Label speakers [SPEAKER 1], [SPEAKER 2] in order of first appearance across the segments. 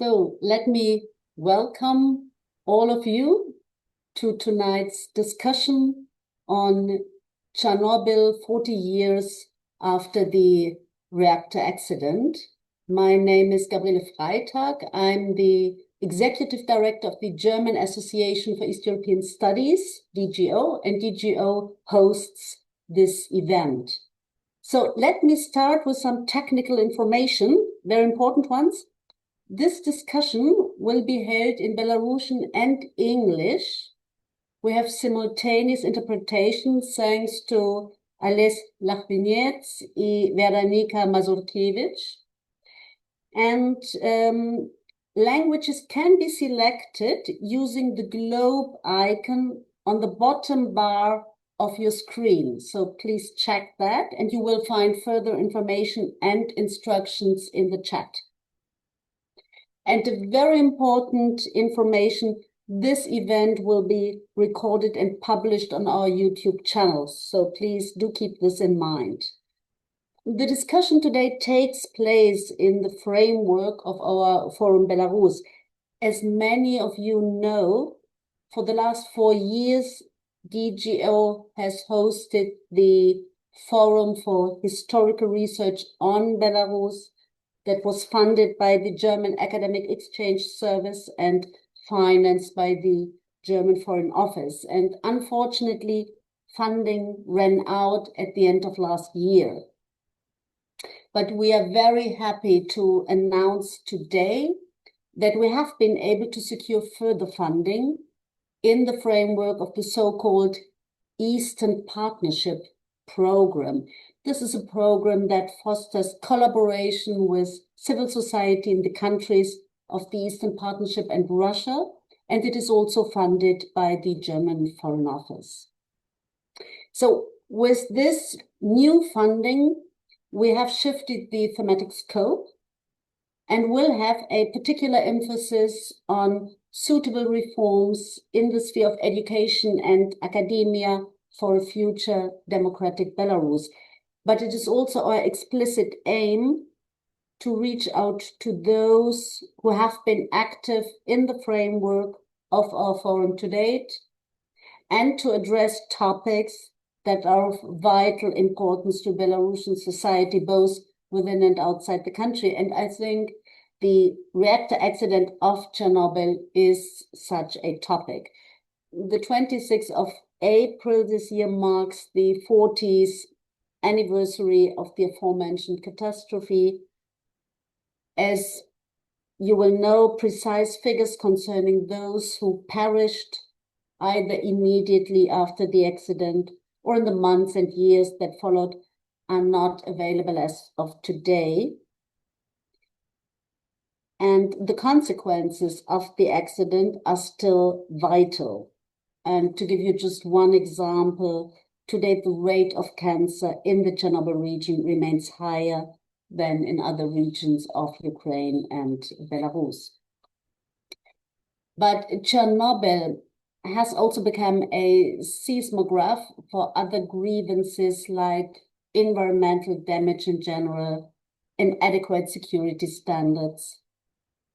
[SPEAKER 1] So let me welcome all of you to tonight's discussion on Chernobyl 40 years after the reactor accident. My name is Gabriele Freitag. I'm the Executive Director of the German Association for East European Studies, DGO, and DGO hosts this event. So let me start with some technical information, very important ones. This discussion will be held in Belarusian and English. We have simultaneous interpretation thanks to Ales Lachvinets and Veronika Mazurkiewicz. And languages can be selected using the globe icon on the bottom bar of your screen. So please check that, and you will find further information and instructions in the chat. And a very important information, this event will be recorded and published on our YouTube channels. So please do keep this in mind. The discussion today takes place in the framework of our Forum Belarus. As many of you know, for the last 4 years, DGO has hosted the Forum for Historical Research on Belarus, that was funded by the German Academic Exchange Service and financed by the German Foreign Office. And unfortunately, funding ran out at the end of last year. But we are very happy to announce today that we have been able to secure further funding in the framework of the so-called Eastern Partnership Program. This is a program that fosters collaboration with civil society in the countries of the Eastern Partnership and Russia, and it is also funded by the German Foreign Office. So with this new funding, we have shifted the thematic scope and will have a particular emphasis on suitable reforms in the sphere of education and academia for a future democratic Belarus. But it is also our explicit aim to reach out to those who have been active in the framework of our forum to date and to address topics that are of vital importance to Belarusian society, both within and outside the country. And I think the reactor accident of Chernobyl is such a topic. The 26th of April this year marks the 40th anniversary of the aforementioned catastrophe. As you will know, precise figures concerning those who perished either immediately after the accident or in the months and years that followed are not available as of today. And the consequences of the accident are still vital. And to give you just one example, to date, the rate of cancer in the Chernobyl region remains higher than in other regions of Ukraine and Belarus. But Chernobyl has also become a seismograph for other grievances like environmental damage in general, inadequate security standards,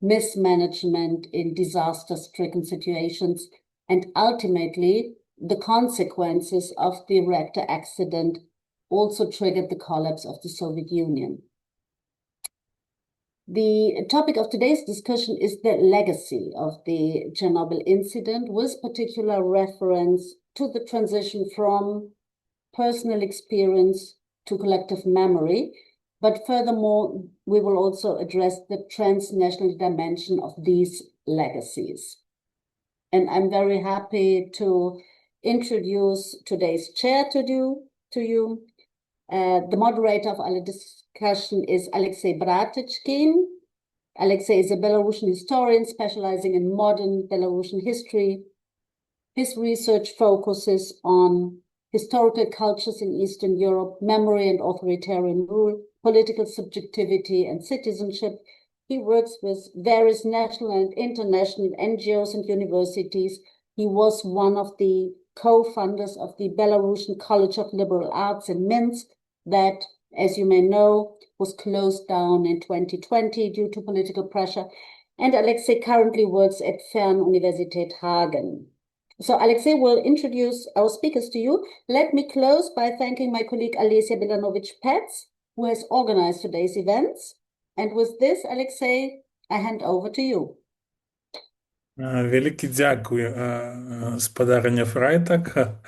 [SPEAKER 1] mismanagement in disaster-stricken situations, and ultimately, the consequences of the reactor accident also triggered the collapse of the Soviet Union. The topic of today's discussion is the legacy of the Chernobyl incident, with particular reference to the transition from personal experience to collective memory. But furthermore, we will also address the transnational dimension of these legacies. And I'm very happy to introduce today's chair to you. The moderator of our discussion is Alexei Bratechkin. Alexei is a Belarusian historian specializing in modern Belarusian history. His research focuses on historical cultures in Eastern Europe, memory and authoritarian rule, political subjectivity and citizenship. He works with various national and international NGOs and universities. He was one of the co-founders of the Belarusian College of Liberal Arts in Minsk that, as you may know, was closed down in 2020 due to political pressure. And Alexei currently works at Fernuniversität Hagen. So Alexei will introduce our speakers to you. Let me close by thanking my colleague Alesia Bilanovic-Petz, who has organized today's events. And with this, Alexei, I hand over to you.
[SPEAKER 2] Вялікі дзякуй, спадарыня Фрайтак.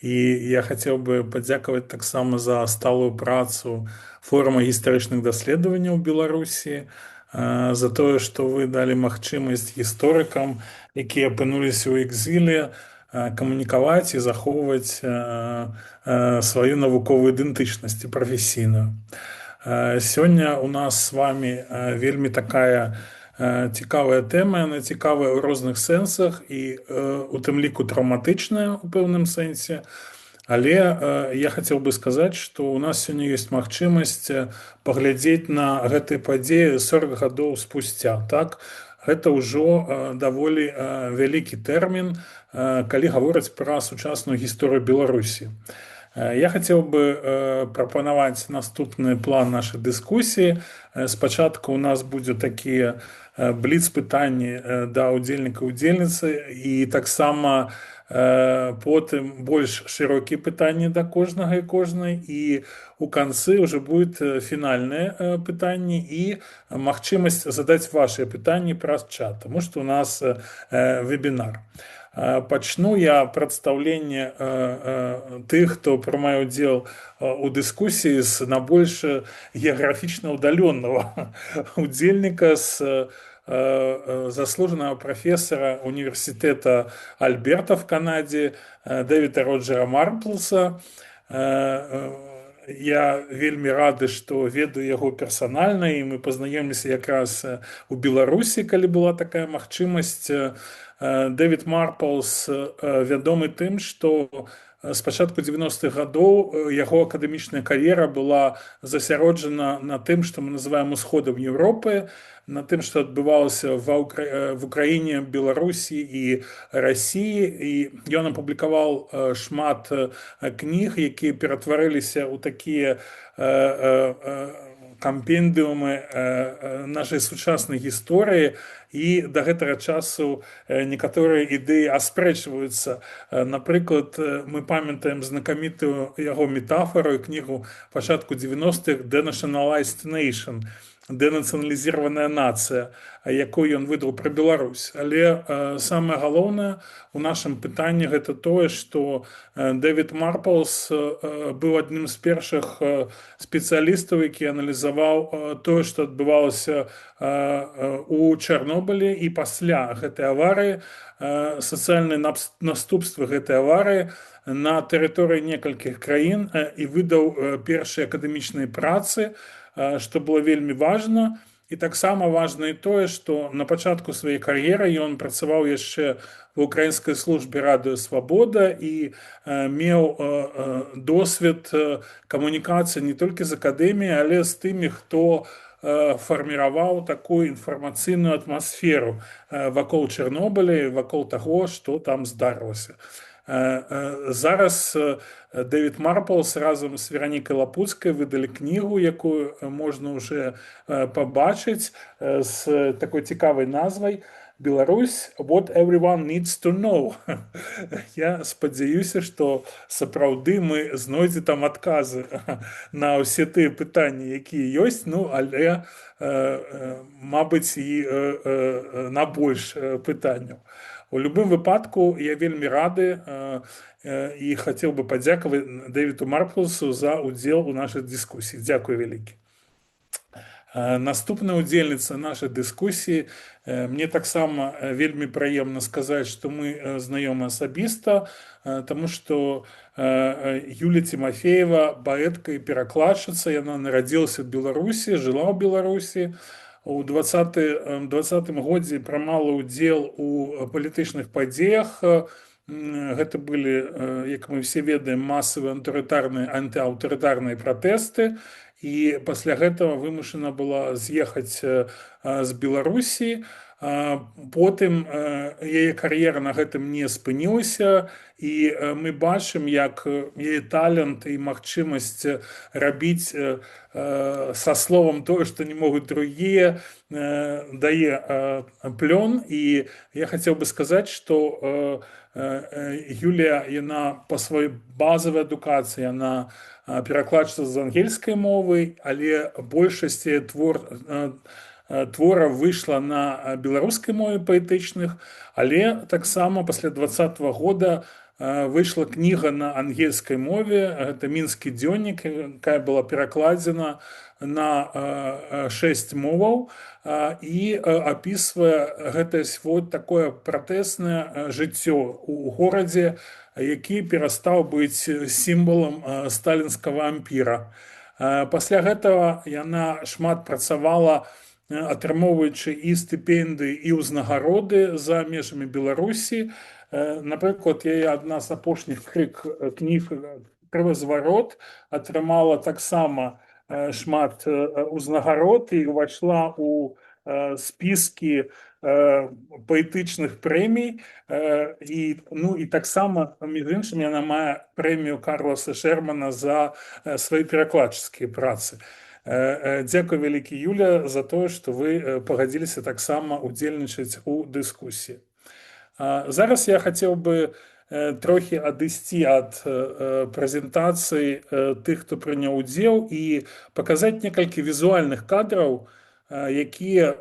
[SPEAKER 2] І я хацеў бы падзякаваць таксама за сталую працу форума гістарычных даследаванняў Беларусі, за тое, што вы далі магчымасць гісторыкам, якія апынуліся ў экзіле, камунікаваць і захоўваць сваю навуковую ідэнтычнасць і прафесійную. Сёння у нас з вами вельмі такая цікавая тэма, яна цікавая ў розных сэнсах і у тым ліку траўматычная ў пэўным сэнсе. Але я хацеў бы сказаць, што ў нас сёння ёсць магчымасць паглядзець на гэтыя падзеі 40 гадоў спусця. Так? Гэта ўжо даволі вялікі тэрмін, калі гавораць пра сучасную гісторыю Беларусі. Я хацеў бы прапанаваць наступны план нашай дыскусіі. Спачатку у нас будзе такія бліц-пытанні да ўдзельніка-удзельніцы і таксама потым больш шырокія пытанні да кожнага і кожнай, і у канцы ўжо будуць фінальныя пытанні і магчымасць задаць вашыя пытанні праз чат, таму што у нас вебінар. Пачну я прадстаўленне тых, хто прымае ўдзел у дыскусіі з найбольш геаграфічна ўдаленага удзельніка, з заслуженного профессора университета Альберта в Канаде Дэвіда Роджера Марплса. Я вельмі рады, што ведаю яго персанальна, і мы пазнаёміліся якраз у Беларусі, калі была такая магчымасць. Дэвід Марплс вядомы тым, што з пачатку 90-х гадоў яго акадэмічная кар'ера была засяроджана на тым, што мы называем усходам Еўропы, на тым, што адбывалася в Украіне, Беларусі і Расіі. І ён апублікаваў шмат кніг, якія ператварыліся ў такія кампендыумы нашай сучаснай гісторыі, і да гэтага часу некаторыя ідэі аспрэчваюцца. Напрыклад, мы памятаем знакамітую яго метафору і кнігу пачатку 90-х «Denationalized Nation», дэнацыяналізіраваная нацыя, якую ён выдаў пра Беларусь. Але самае галоўнае у нашым пытанні гэта тое, што Дэвід Марплс быў адным з першых спецыялістаў, які аналізаваў тое, што адбывалася у Чарнобылі і пасля гэтай аварыі, сацыяльныя наступствы гэтай аварыі на тэрыторыі некалькіх краін, і выдаў першыя акадэмічныя працы, што было вельмі важна. І таксама важна і тое, што на пачатку сваёй кар'еры ён працаваў яшчэ ва ўкраінскай службе радыё Свабода і меў досвед камунікацыі не толькі з акадэміяй, але з тымі, хто фарміраваў такую інфармацыйную атмасферу вакол Чарнобыля, вакол таго, што там здарылася. Зараз Дэвід Марплс разам з Веранікай Лапуцкай выдалі кнігу, якую можна ўжо пабачыць, з такой цікавай назвай «Беларусь – What Everyone Needs to Know». Я спадзяюся, што сапраўды мы знойдзем там адказы на ўсе тыя пытанні, якія ёсць, але, мабыць, і на больш пытанняў. У любым выпадку я вельмі рады і хацеў бы падзякаваць Дэвіду Марплсу за ўдзел у нашай дыскусіі. Дзякуй вялікі. Наступная ўдзельніца нашай дыскусіі. Мне таксама вельмі прыемна сказаць, што мы знаёмы асабіста, таму што Юлія Тимофеева, паэтка і перакладчыца, яна нарадзілася ў Беларусі, жыла ў Беларусі. У 2020 годзе прымала ўдзел у палітычных падзеях. Гэта былі, як мы все ведаем, масавыя антыаўтарытарныя пратэсты. І пасля гэтага вымушана была з'ехаць з Беларусі. Потым яе кар'ера на гэтым не спынілася, і мы бачым, як яе талент і магчымасць рабіць са словам тое, што не могуць другія, дае плён. І я хацеў бы сказаць, што Юлія, яна па сваёй базавай адукацыі, яна перакладчыца з ангельскай мовы, але большасць яе твораў выйшла на беларускай мове паэтычных, але таксама пасля 20-го года выйшла кніга на ангельскай мове, гэта мінскі дзённік, якая была перакладзена на 6 моваў і апісвае гэтае свой такое пратэснае жыццё у горадзе, які перастаў быць сімвалам сталінскага ампіра. Пасля гэтага яна шмат працавала, атрымоўваючы і стыпендыі, і ўзнагароды за межамі Беларусі. Напрыклад, яе адна з апошніх кніг «Крывазварот» атрымала таксама шмат узнагарод і ўвайшла ў спіскі паэтычных прэмій. І таксама, між іншым, яна мае прэмію Карласа Шермана за свае перакладчыцкія працы. Дзякуй вялікі, Юля, за тое, што вы пагадзіліся таксама удзельнічаць у дыскусіі. Зараз я хацеў бы трохі адысці ад прэзентацыі тых, хто прыняў удзел, і паказаць некалькі візуальных кадраў, якія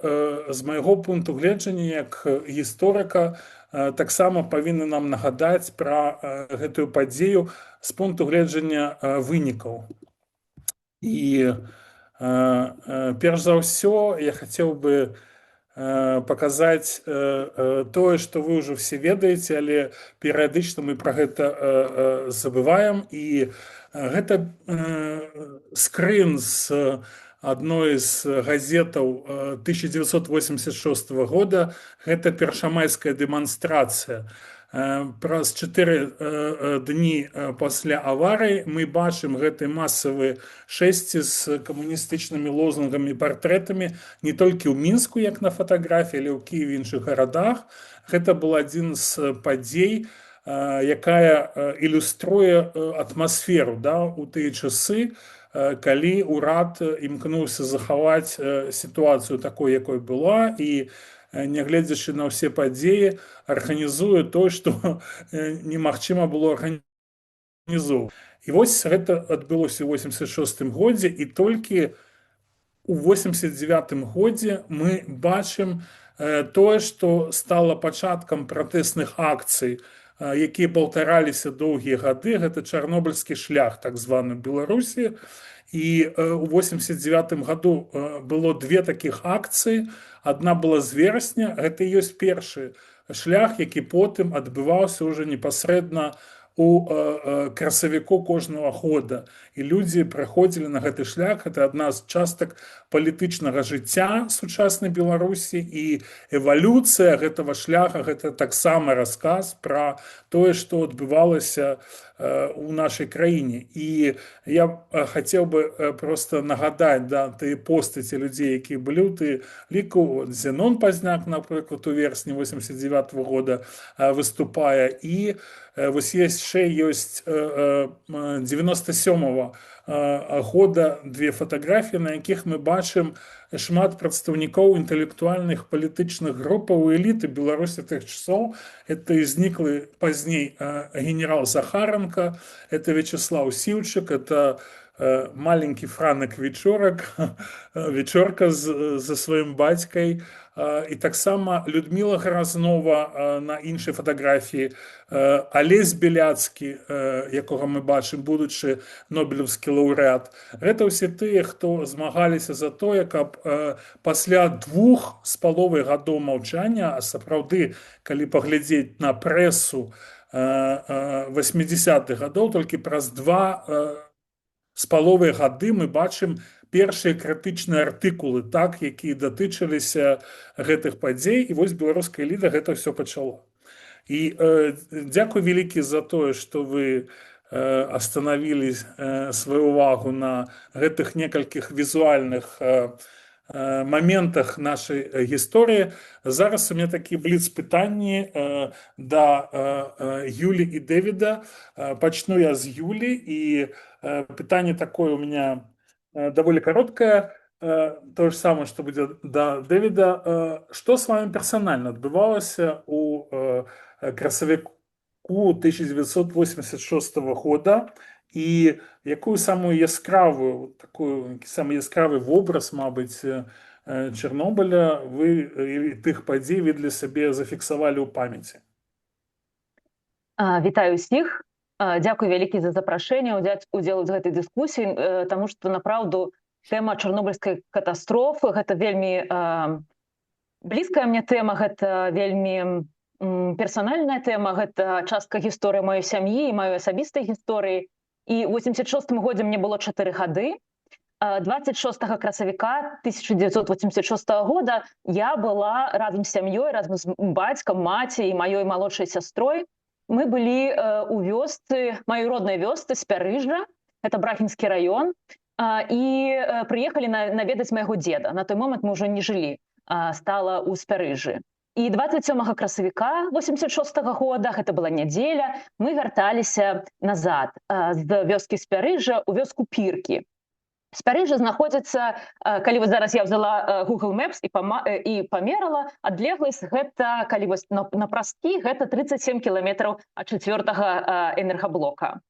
[SPEAKER 2] з майго пункту гледжання як гісторыка таксама павінны нам нагадаць пра гэтую падзею з пункту гледжання вынікаў. І перш за ўсё я хацеў бы паказаць тое, што вы ўжо все ведаеце, але перыядычна мы пра гэта забываем. І гэта скрын з адной з газетаў 1986 года. Гэта першамайская дэманстрацыя. Праз 4 дні пасля аварыі мы бачым гэты масавы шэсці з камуністычнымі лозунгамі, партрэтамі не толькі ў Мінску, як на фатаграфіі, але ў Кіеве і іншых гарадах. Гэта был адзін з падзей, якая ілюструе атмасферу у тыя часы, калі ўрад імкнуўся захаваць сітуацыю такой, якой была, і нягледзячы на ўсе падзеі, арганізуе тое, што немагчыма было арганізоўваць. І вось гэта адбылося ў 86 годзе, і толькі у 89 годзе мы бачым тое, што стала пачаткам пратэсных акцый, якія паўтараліся доўгія гады. Гэта чарнобыльскі шлях, так званы, Беларусі. І ў 89 году было две такіх акцыі. Адна была з верасня, гэта і ёсць першы шлях, які потым адбываўся ўжо непасрэдна у красавіку кожнага года. І людзі прыходзілі на гэты шлях. Гэта адна з частак палітычнага жыцця сучаснай Беларусі, і эвалюцыя гэтага шляха — гэта таксама расказ пра тое, што адбывалася у нашай краіне. І я хацеў бы проста нагадаць тыя постаці людзей, якія былі ў тыя ліку. Зенон Пазняк, напрыклад, у верасні 89 года выступае. І вось яшчэ ёсць 97-го года две фатаграфіі, на якіх мы бачым шмат прадстаўнікоў інтэлектуальных палітычных групаў і эліты Беларусі тых часоў. Это і зніклы пазней генерал Захаранка, это Вячеслав Сіўчык, это маленькі Франак Вечорка за сваім бацькай, і таксама Людміла Гразнова на іншай фатаграфіі, Алесь Беляцкі, якога мы бачым, будучы нобелеўскі лаўрэат. Гэта ўсе тыя, хто змагаліся за тое, каб пасля 2,5 гадоў маўчання, а сапраўды, калі паглядзець на прэсу 80-х гадоў, толькі праз 2,5 гады мы бачым першыя крытычныя артыкулы, якія датычыліся гэтых падзей. І вось беларуская эліта гэта ўсё пачала. І дзякуй вялікі за тое, што вы астанавілі сваю ўвагу на гэтых некалькіх візуальных моментах нашої історії. Зараз у мене такі бліц-питання до Юлі і Девіда. Почну я з Юлі, і питання таке у мене доволі коротке. То же самое, что будет до Дэвида. Что с вами персонально отбывалося у красовику 1986 года? І яку саму яскраву, самий яскравий образ, мабуть, Чорнобиля ви і тих подій ви для себе зафіксували у пам'яті?
[SPEAKER 3] Вітаю ўсіх. Дзякуй вялікі за запрашэнне ўзяць удзел у гэтай дыскусіі, таму што направду тэма чарнобыльскай катастрофы гэта вельмі блізкая мне тэма, гэта вельмі персанальная тэма, гэта частка гісторыі маёй сям'і і маёй асабістай гісторыі. І ў 86-м годзе мне было 4 гады. 26 красавіка 1986 года я была разам з сям'ёй, разам з бацькам, маці і маёй малодшай сястрой. Мы былі у вёсцы, маёй роднай вёсцы Спярыжжа, гэта Брахінскі раён, і прыехалі наведаць майго дзеда. На той момант мы ўжо не жылі, стала ў Спярыжжы. І 27 красавіка 86 года, гэта была нядзеля, мы вярталіся назад з вёскі Спярыжжа ў вёску Піркі. Спярыжжа знаходзіцца, калі вось зараз я взяла Google Maps і памерала, адлегласць гэта, калі вось на прасткі, гэта 37 кіламетраў ад 4-га энергаблока.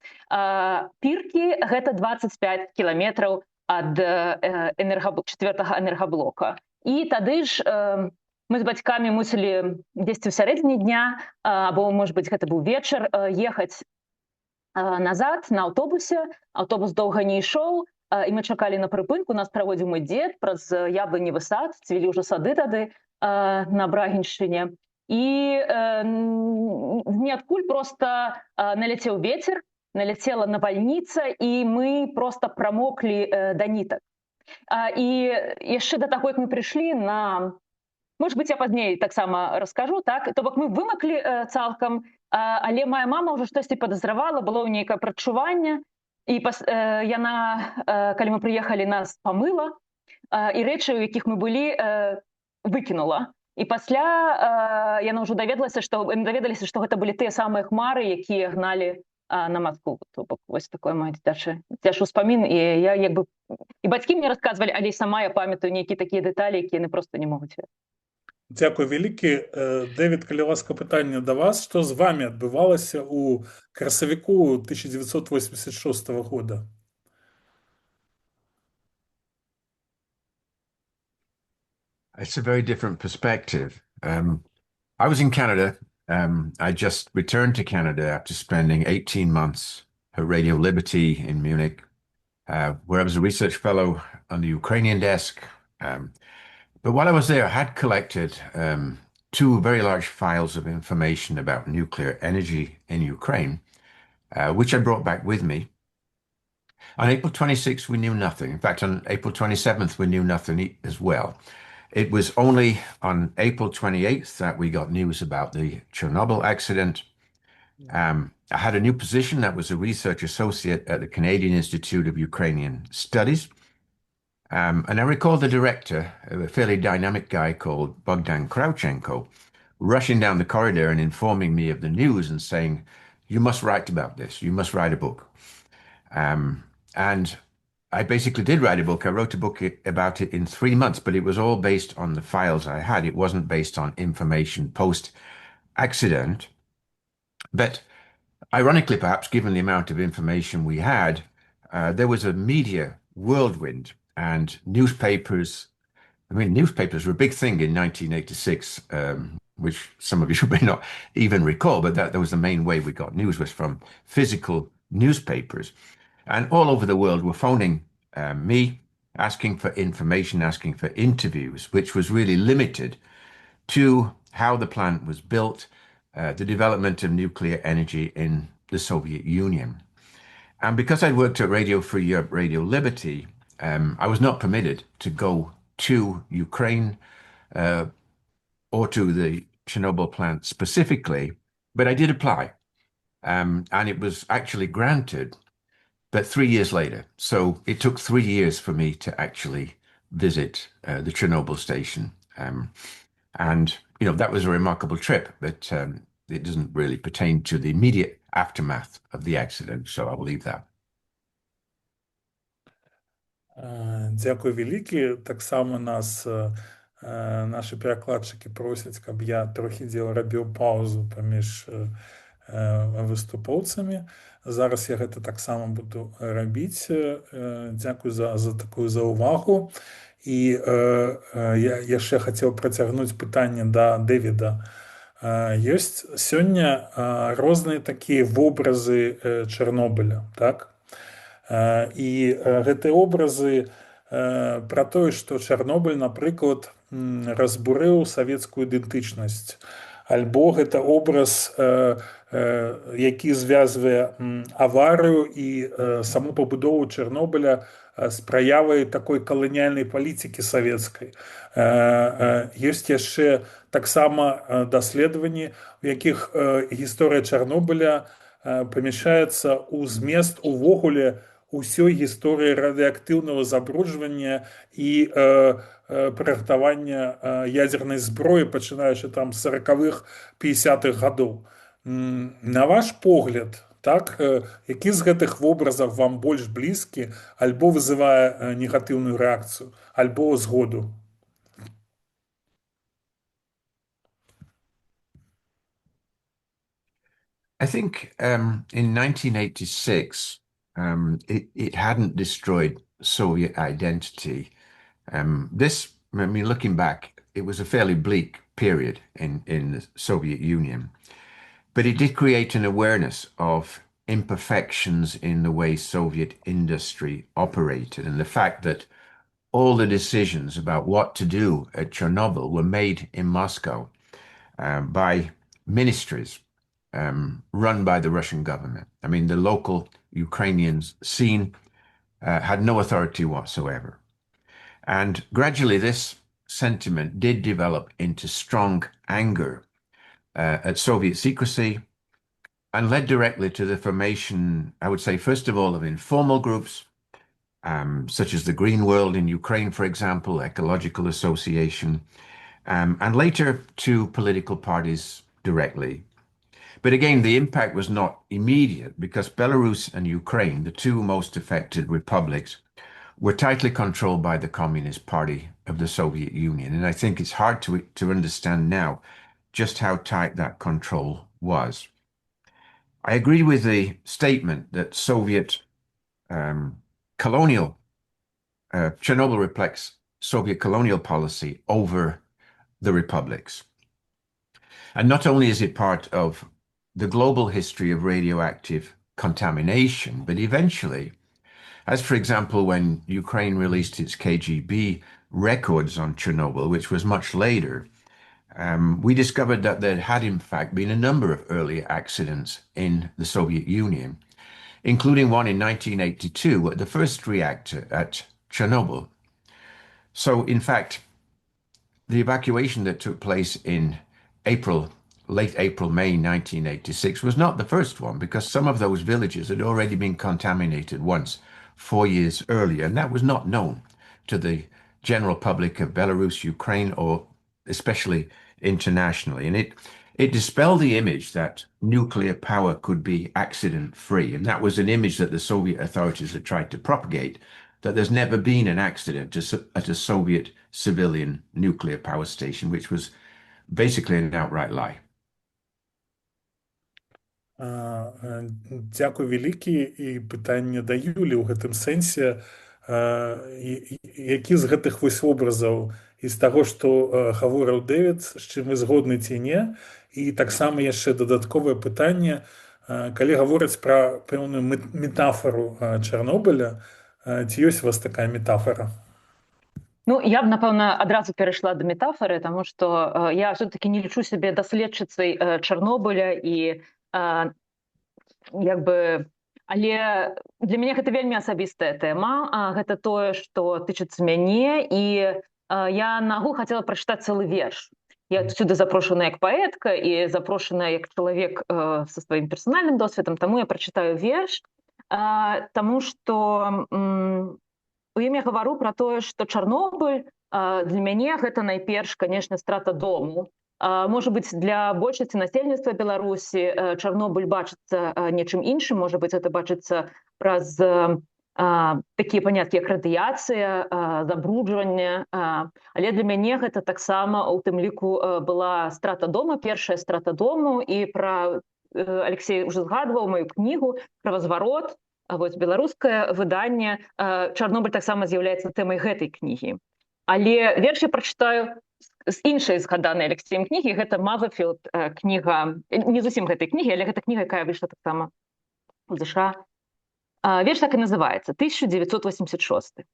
[SPEAKER 3] Піркі гэта 25 кіламетраў ад 4-га энергаблока. І тады ж мы з бацькамі мусілі дзесьці ў сярэдзіне дня, або, можа быць, гэта быў вечар, ехаць назад на аўтобусе. Аўтобус доўга не ішоў, і мы чакалі на прыпынку, нас праводзіў мой дзед праз яблыневы сад, цвілі ўжо сады тады на Брагіншчыне. І ніадкуль проста наляцеў вецер, наляцела навальніца, і мы проста прамоклі да нітак. І яшчэ да таго, як мы прыйшлі на... Может быть, я пазней таксама раскажу, так? То бок мы вымаклі цалкам, але моя мама ўжо штосьці падазравала, было ў нейкае прадчуванне. І яна, калі мы прыехалі, нас памыла, і рэчы, у якіх мы былі, выкінула. І пасля яна ўжо даведалася, што гэта былі тыя самыя хмары, якія гналі на Москву. То бок вось такое мой дзіцячы ўспамін. І я як бы... І бацькі мне расказвалі, але і сама я памятаю нейкія такія дэталі, якія яны проста не могуць ведаць.
[SPEAKER 2] Дякую вялікі. Дэвід, калі ласка, пытанне да вас. Што з вами адбывалася у красавіку 1986 года?
[SPEAKER 4] It's a very different perspective. I was in Canada. I just returned to Canada after spending 18 months at Radio Liberty in Munich, where I was a research fellow on the Ukrainian desk. But while I was there, I had collected 2 very large files of information about nuclear energy in Ukraine, which I brought back with me. On April 26th, we knew nothing. In fact, on April 27th, we knew nothing as well. It was only on April 28th that we got news about the Chernobyl accident. I had a new position that was a research associate at the Canadian Institute of Ukrainian Studies. And I recall the director, a fairly dynamic guy called Bogdan Kravchenko, rushing down the corridor and informing me of the news and saying, "You must write about this. You must write a book." And I basically did write a book. I wrote a book about it in 3 months, but it was all based on the files I had. It wasn't based on information post-accident. But ironically, perhaps, given the amount of information we had, there was a media whirlwind. And newspapers, newspapers were a big thing in 1986, which some of you may not even recall, but that was the main way we got news, was from physical newspapers. And all over the world were phoning me, asking for information, asking for interviews, which was really limited to how the plant was built, the development of nuclear energy in the Soviet Union. And because I worked at Radio Free Europe, Radio Liberty, I was not permitted to go to Ukraine or to the Chernobyl plant specifically, but I did apply. And it was actually granted, but 3 years later. So it took 3 years for me to actually visit the Chernobyl station. And, that was a remarkable trip, but it doesn't really pertain to the immediate aftermath of the accident, so I'll leave that.
[SPEAKER 2] Дякую великі. Таксама нас нашы перакладчыкі просяць, каб я трохі рабіў паўзу паміж выступоўцамі. Зараз я гэта таксама буду рабіць. Дзякую за такую заўвагу. І я яшчэ хацеў працягнуць пытанне да Дэвіда. Ёсць сёння розныя такія вобразы Чарнобыля, так? І гэтыя образы пра тое, што Чарнобыль, напрыклад, разбурыў савецкую ідэнтычнасць. Альбо гэта образ, які звязвае аварыю і саму пабудову Чарнобыля з праявай такой каланіяльнай палітыкі савецкай. Ёсць яшчэ таксама даследаванні, у якіх гісторыя Чарнобыля памяшчаецца ў змест увогуле усёй гісторыі радыеактыўнага забруджвання і прыгатавання ядзернай зброі, пачынаючы там з 40-х, 50-х гадоў. На ваш погляд, так, які з гэтых вобразаў вам больш блізкі, альбо вызывае негатыўную рэакцыю, альбо згоду?
[SPEAKER 4] I think in 1986, it hadn't destroyed Soviet identity. Looking back, it was a fairly bleak period in the Soviet Union, but it did create an awareness of imperfections in the way Soviet industry operated, and the fact that all the decisions about what to do at Chernobyl were made in Moscow by ministries run by the Russian government. I mean, the local Ukrainian scene had no authority whatsoever. And gradually this sentiment did develop into strong anger at Soviet secrecy and led directly to the formation, I would say, first of all, of informal groups, such as the Green World in Ukraine, for example, Ecological Association, and later to political parties directly. But again, the impact was not immediate because Belarus and Ukraine, the two most affected republics, were tightly controlled by the Communist Party of the Soviet Union. And I think it's hard to understand now just how tight that control was. I agree with the statement that Soviet Chernobyl reflects Soviet colonial policy over the republics. And not only is it part of the global history of radioactive contamination, but eventually, as for example, when Ukraine released its KGB records on Chernobyl, which was much later, we discovered that there had in fact been a number of early accidents in the Soviet Union, including one in 1982 at the first reactor at Chernobyl. So in fact, the evacuation that took place in late April, May 1986 was not the first one, because some of those villages had already been contaminated once 4 years earlier, and that was not known to the general public of Belarus, Ukraine, or especially internationally. And it dispelled the image that nuclear power could be accident-free, and that was an image that the Soviet authorities had tried to propagate, that there's never been an accident at a Soviet civilian nuclear power station, which was basically an outright lie.
[SPEAKER 2] Дзякуй вялікі. І пытанне да Юлі ў гэтым сэнсе, які з гэтых вось вобразаў і з таго, што гаворыў Дэвід, з чым вы згодны ці не, і таксама яшчэ дадатковае пытанне, калі гавораць пра пэўную метафору Чарнобыля, ці ёсць у вас такая метафора?
[SPEAKER 3] Ну, я б, напэўна, адразу перайшла да метафоры, таму што я все-таки не лічу сябе даследчыцай Чарнобыля і але для мяне гэта вельмі асабістая тэма, гэта тое, што тычыцца мяне, і я на агул хацела прачытаць цэлы верш. Я сюды запрошана як паэтка і запрошана як чалавек са сваім персанальным досведам, таму я прачытаю верш, таму што у ім я гавару пра тое, што Чарнобыль для мяне гэта найперш, канешне, страта дому. Можа быць, для большасці насельніцтва Беларусі Чарнобыль бачыцца нечым іншым, можа быць, гэта бачыцца праз такія паняцці, як радыяцыя, забруджванне, але для мяне гэта таксама у тым ліку была страта дома, першая страта дому, і пра Алексей уже згадваў маю кнігу «Кровазварот», вось беларускае выданне, Чарнобыль таксама з'яўляецца тэмай гэтай кнігі. Але верш я прачытаю з іншай згаданай Алексеем кнігі, гэта Мазерфілд кніга, не зусім гэтай кнігі, але гэта кніга, якая выйшла таксама у ЗША. Верш так і называецца, 1986.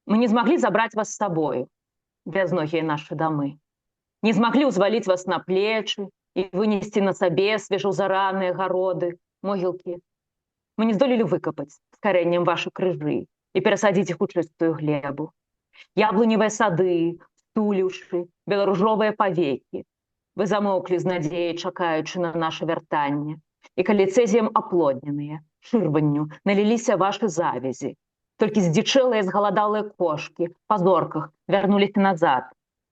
[SPEAKER 3] Мы не змаглі забраць вас з сабою, бязногія нашы дамы. Не змаглі ўзваліць вас на плечы і вынесці на сабе свежаўзараныя гароды, могілкі. Мы не здолелі выкапаць з карэннем вашы крыжы і перасадзіць іх у чыстую глебу. Яблыневыя сады, стуліўшы, беларужовыя павекі. Вы замоўклі з надзеяй, чакаючы на наша вяртанне. І калі цэзіем аплодненыя, шырванню наліліся вашы завязі. Толькі здзічэлыя, згаладалыя кошкі па зорках вярнуліся назад.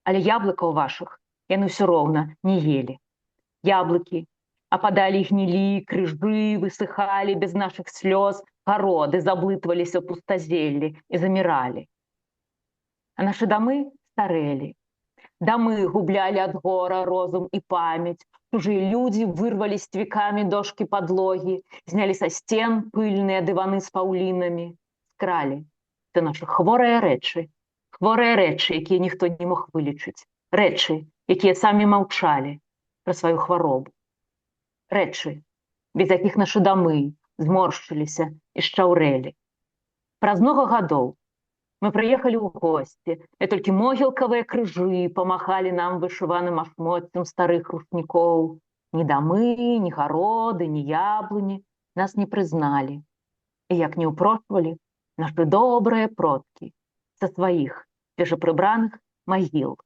[SPEAKER 3] Але яблыка ў вашых яны ўсё роўна не елі. Яблыкі ападалі і гнілі, крыжы высыхалі без нашых слёз, гароды заблытваліся ў пустазеллі і заміралі. А нашы дамы старэлі. Дамы гублялі ад гора розум і памяць. Чужыя людзі вырвалі з цвікамі дошкі падлогі, знялі са сцен пыльныя дываны з паўлінамі, скралі. Це нашы хворыя рэчы, якія ніхто не мог вылечыць, рэчы, якія самі маўчалі пра сваю хваробу. Рэчы, без якіх нашы дамы зморшчыліся і шчаўрэлі. Праз много гадоў мы прыехалі ў госці, і толькі могілкавыя крыжы памахалі нам вышываным ашмотцем старых рушнікоў. Ні дамы, ні гароды, ні яблыні нас не прызналі. І як не ўпрошвалі нашы добрыя продкі са сваіх свежапрыбраных магіл.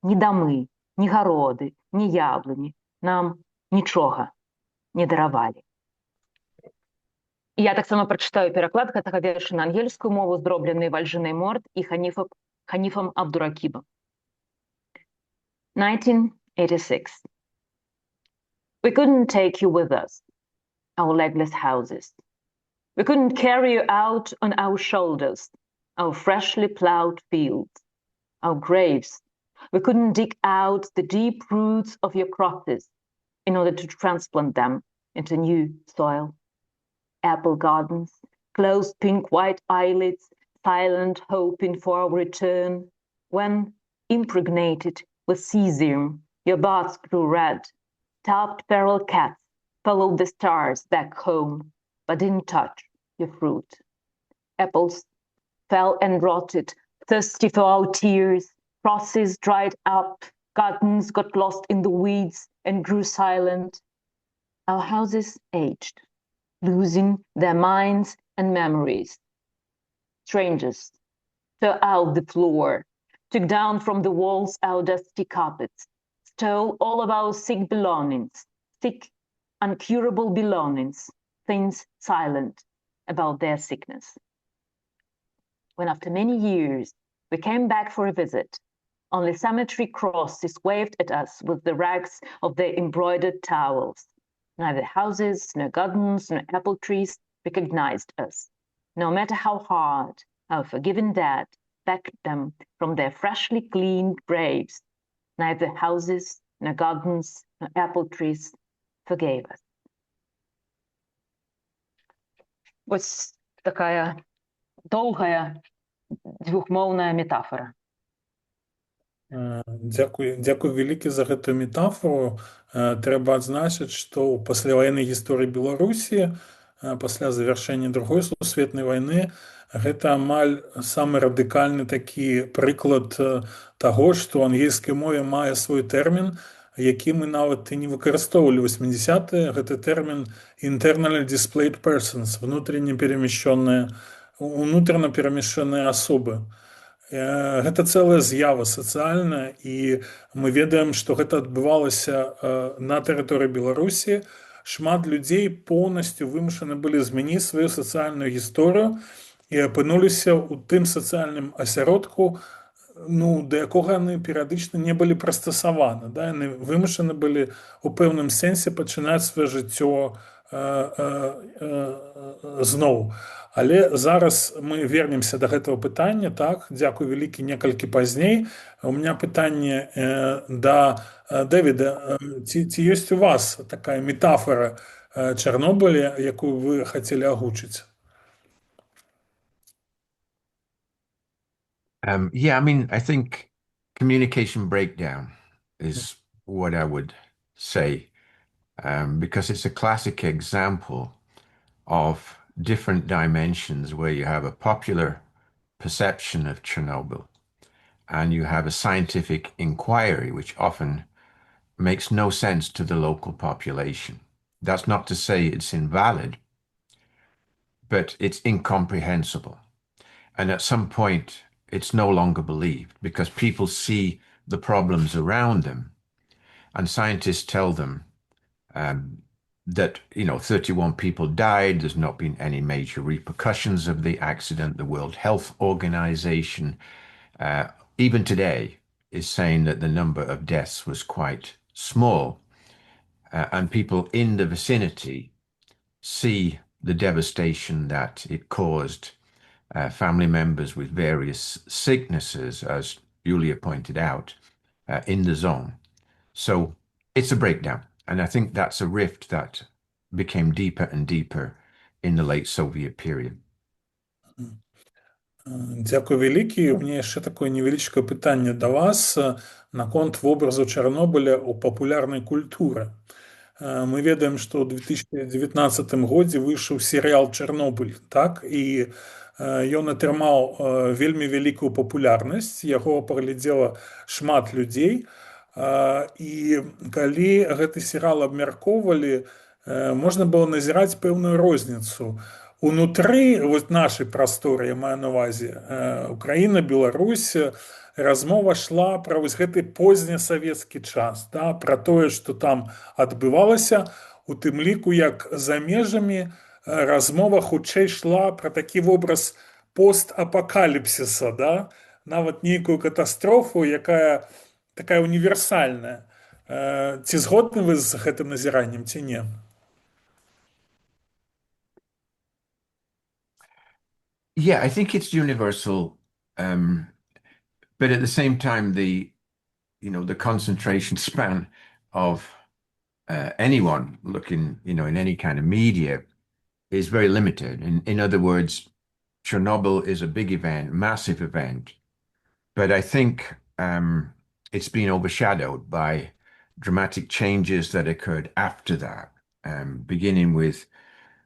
[SPEAKER 3] Ні дамы, ні гароды, ні яблыні нам нічога не даравалі. І я таксама прачытаю пераклад гэтага верша на ангельскую мову, зроблены Вальжынай Морт і Ханифом Абдуракибом. 1986. We couldn't take you with us, our legless houses. We couldn't carry you out on our shoulders, our freshly plowed fields, our graves. We couldn't dig out the deep roots of your crosses in order to transplant them into new soil. Apple gardens, closed pink-white eyelids, silent hoping for our return. When, impregnated with cesium, your baths grew red, starved feral cats followed the stars back home, but didn't touch your fruit. Apples fell and rotted, thirsty for our tears. Crosses dried up, gardens got lost in the weeds and grew silent. Our houses aged, losing their minds and memories. Strangers tore out the floor, took down from the walls our dusty carpets, stole all of our sick belongings, sick, incurable belongings, things silent about their sickness. When after many years we came back for a visit, only cemetery crosses waved at us with the rags of their embroidered towels. Neither houses, nor gardens, nor apple trees recognized us, no matter how hard our forgiven dad backed them from their freshly cleaned graves. Neither houses, nor gardens, nor apple trees forgave us. Ось такая довгая двухмоўная метафора.
[SPEAKER 2] Дзякуй вялікі за гэтую метафору. Трэба адзначыць, што ў пасляваеннай гісторыі Беларусі пасля завяршэння Другой сусветнай вайны гэта амаль самы радыкальны такі прыклад таго, што ў ангельскай мове мае свой тэрмін, які мы нават і не выкарыстоўвалі 80-е. Гэта тэрмін internally displaced persons, унутрана перамешчаныя асобы. Гэта цэлая з'ява сацыяльная, і мы ведаем, што гэта адбывалася на тэрыторыі Беларусі. Шмат людзей поўнасцю вымушаны былі змяніць сваю сацыяльную гісторыю, і апынуліся ў тым сацыяльным асяродку, ну, да якога яны перыядычна не былі прыстасаваны. Да? Яны вымушаны былі у пэўным сэнсе пачынаць сваё жыццё зноў. Але зараз мы вернемся до гэтага пытання, так, дзякуй вялікі, некалькі пазней. У меня пытанне да Дэвіда, ці ёсць у вас такая метафора Чарнобыля, якую вы хацелі агучыць?
[SPEAKER 4] Yeah, I mean, I think communication breakdown is what I would say, because it's a classic example of different dimensions where you have a popular perception of Chernobyl and you have a scientific inquiry, which often makes no sense to the local population. That's not to say it's invalid, but it's incomprehensible. And at some point, it's no longer believed because people see the problems around them, and scientists tell them that 31 people died. There's not been any major repercussions of the accident. The World Health Organization, even today, is saying that the number of deaths was quite small, and people in the vicinity see the devastation that it caused. Family members with various sicknesses, as Julia pointed out, in the zone. So it's a breakdown. And I think that's a rift that became deeper and deeper in the late Soviet period.
[SPEAKER 2] Дзякуй вялікі. У мяне яшчэ такое невялічкае пытанне да вас наконт вобразу Чарнобыля ў папулярнай культуры. Мы ведаем, што ў 2019 годзе выйшаў серыял «Чарнобыль», так? І ён атрымаў вельмі вялікую папулярнасць, яго паглядзела шмат людзей. І калі гэты серыял абмяркоўвалі, можна было назіраць пэўную розніцу. Унутры нашай прасторы, я маю на ўвазе, Украіна, Беларусь, размова шла пра гэты познесавецкі час, да, пра тое, што там адбывалася, у тым ліку, як за межамі размова хутчэй шла пра такі вобраз постапакаліпсіса, да, нават нейкую катастрофу, якая такая універсальная. Ці згодны вы з гэтым назіраннем, ці не?
[SPEAKER 4] Yeah, I think it's universal, but at the same time, the concentration span of anyone looking, in any kind of media is very limited. In other words, Chernobyl is a big event, massive event, but I think it's been overshadowed by dramatic changes that occurred after that, beginning with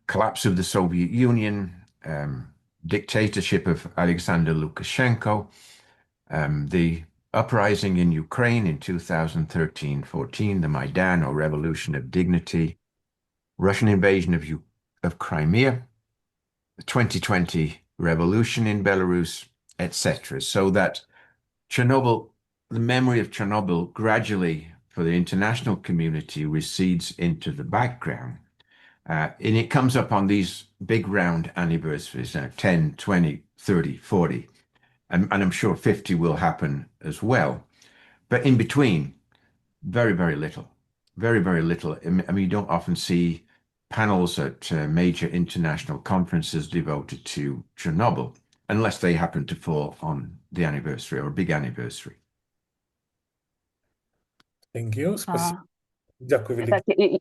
[SPEAKER 4] collapse of the Soviet Union, dictatorship of Alexander Lukashenko, the uprising in Ukraine in 2013-14, the Maidan or Revolution of Dignity, Russian invasion of Crimea, the 2020 revolution in Belarus, etc. So that Chernobyl, the memory of Chernobyl gradually for the international community recedes into the background. And it comes up on these big round anniversaries, 10, 20, 30, 40, and I'm sure 50 will happen as well. But in between, very, very little, very, very little. I mean, you don't often see panels at major international conferences devoted to Chernobyl, unless they happen to fall on the anniversary or a big anniversary.
[SPEAKER 2] Thank you. Спасибо. Дякую велике.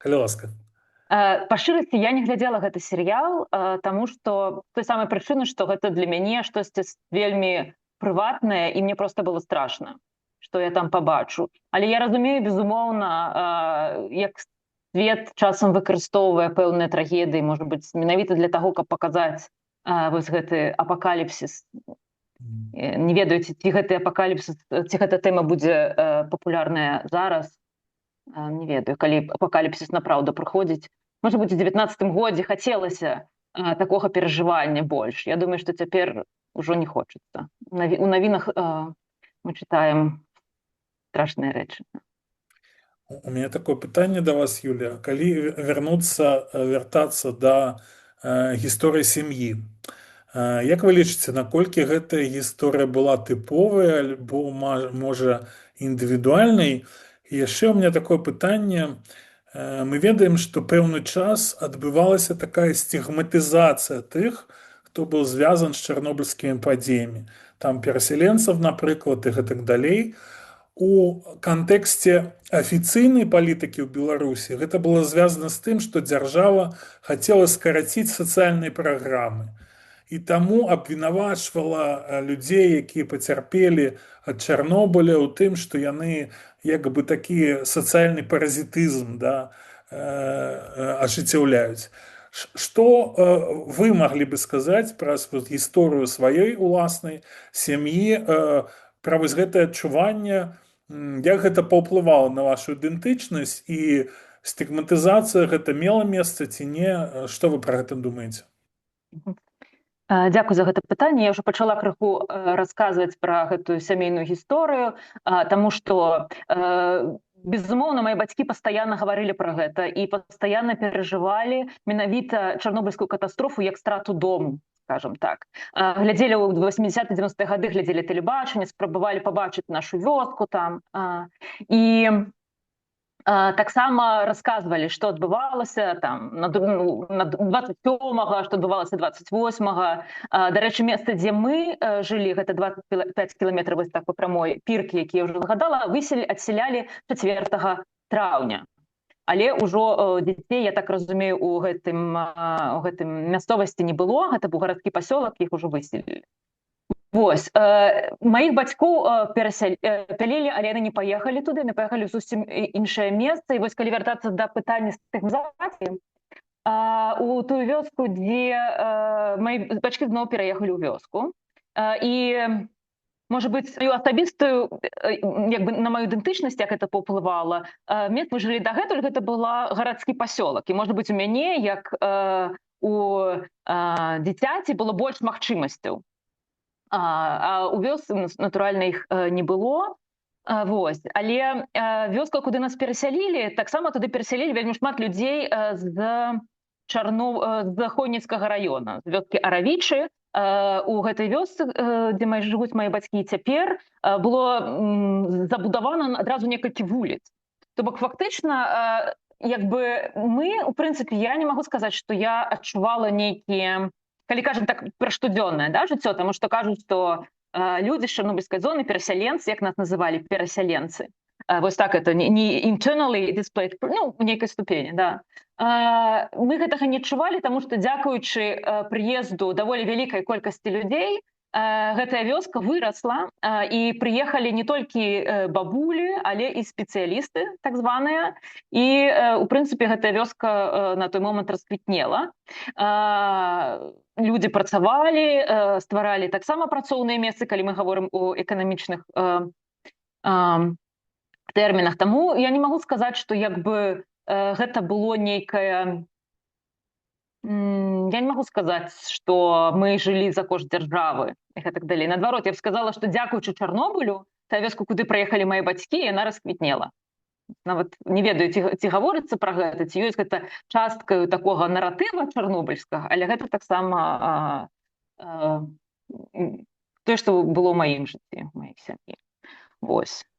[SPEAKER 2] Калі ласка.
[SPEAKER 3] Па шчырасці, я не глядзела гэты серыял, таму што той самай прычыны, што гэта для мяне штосьці вельмі прыватнае, і мне проста было страшна, што я там пабачу. Але я разумею, безумоўна, як свет часам выкарыстоўвае пэўныя трагедыі, можа быць, менавіта для таго, каб паказаць вось гэты апакаліпсіс. Не ведаю, ці гэты апакаліпсіс, ці гэта тэма будзе папулярная зараз. Не ведаю, калі апакаліпсіс напраўду прыходзіць. Можа быць, у 19-м годзе хацелася такога перажывання больш. Я думаю, што цяпер ужо не хочацца. У навінах мы чытаем страшныя рэчы.
[SPEAKER 2] У мяне такое пытанне да вас, Юлія. Калі вяртацца да гісторыя сям'і. Як вы лічыце, наколькі гэтая гісторыя была тыповая альбо можа індывідуальнай? І яшчэ ў меня такое пытанне. Мы ведаем, што пэўны час адбывалася такая стигматызацыя тых, хто быў звязан з чарнобыльскімі падзеямі. Там перасяленцаў, напрыклад, і гэтак далей. У кантэксце афіцыйнай палітыкі ў Беларусі гэта было звязана з тым, што дзяржава хацела скараціць сацыяльныя праграмы. І таму абвінавачвала людзей, якія пацярпелі ад Чарнобыля ў тым, што яны як бы такі сацыяльны паразітызм, да, ажыццяўляюць. Што вы маглі бы сказаць пра гісторыю сваёй уласнай сям'і, пра вось гэтае адчуванне, як гэта паўплывала на вашу ідэнтычнасць і стигматызацыя гэта мела месца ці не? Што вы пра гэта думаеце?
[SPEAKER 3] Дзякуй за гэта пытанне. Я ўжо пачала крыху расказваць пра гэтую сямейную гісторыю, таму што, безумоўна, мае бацькі пастаянна гаварылі пра гэта і пастаянна перажывалі менавіта чарнобыльскую катастрофу як страту дому, скажам так. Глядзелі ў 80-90-е гады, глядзелі тэлебачанне, спрабавалі пабачыць нашу вёску там. І таксама расказвалі, што адбывалася там на 27-га, што адбывалася 28-га. Дарэчы, месца, дзе мы жылі, гэта 25 кіламетраў вось так па прамой піркі, які я ўжо згадала, адселялі 4 траўня. Але ўжо дзяцей, я так разумею, у гэтым мясцовасці не было, гэта быў гарадскі пасёлак, іх ужо выселілі. Вось, маіх бацькоў пялілі, але яны не паехалі туды, яны паехалі ў зусім іншае месца. І вось калі вяртацца да пытання стыгматызацыі, у тую вёску, дзе мае бацькі зноў пераехалі ў вёску. І, можа быць, сваю асабістую, як бы на маю ідэнтычнасць, як гэта паўплывала, месца мы жылі дагэтуль, гэта была гарадскі пасёлак. І, можа быць, у мяне, як у дзіцяці, было больш магчымасцяў. А у вёсцы, натуральна, іх не было. Вось. Але вёска, куды нас перасялілі, таксама туды перасялілі вельмі шмат людзей з Хойніцкага раёна, з вёскі Аравічы. У гэтай вёсцы, дзе жывуць мае бацькі цяпер, было забудавана адразу некалькі вуліц. То бок, фактычна, як бы мы, у прынцыпе, я не магу сказаць, што я адчувала нейкія, калі кажам так, пра штодзённае, да, жыццё, таму што кажуць, што людзі з чарнобыльскай зоны, перасяленцы, як нас называлі, перасяленцы. Вось так, это не internally displaced, ну, у нейкай ступені, да. Мы гэтага не адчувалі, таму што дзякуючы прыезду даволі вялікай колькасці людзей, гэтая вёска вырасла, і прыехалі не толькі бабулі, але і спецыялісты, так званыя. І, у прынцыпе, гэтая вёска на той момант расквітнела. Людзі працавалі, стваралі таксама працоўныя месцы, калі мы гаворым у эканамічных тэрмінах. Таму я не магу сказаць, што як бы гэта было нейкае... Я не магу сказаць, што мы жылі за кошт дзяржавы і гэтак далей. Наадварот, я б сказала, што дзякуючы Чарнобылю, тая вёска, куды прыехалі мае бацькі, яна расквітнела. Нават не ведаю, ці гаворыцца пра гэта, ці ёсць гэта часткаю такога наратыва чарнобыльскага, але гэта таксама тое, што было ў маім жыцці, у маіх сям'і. Вось.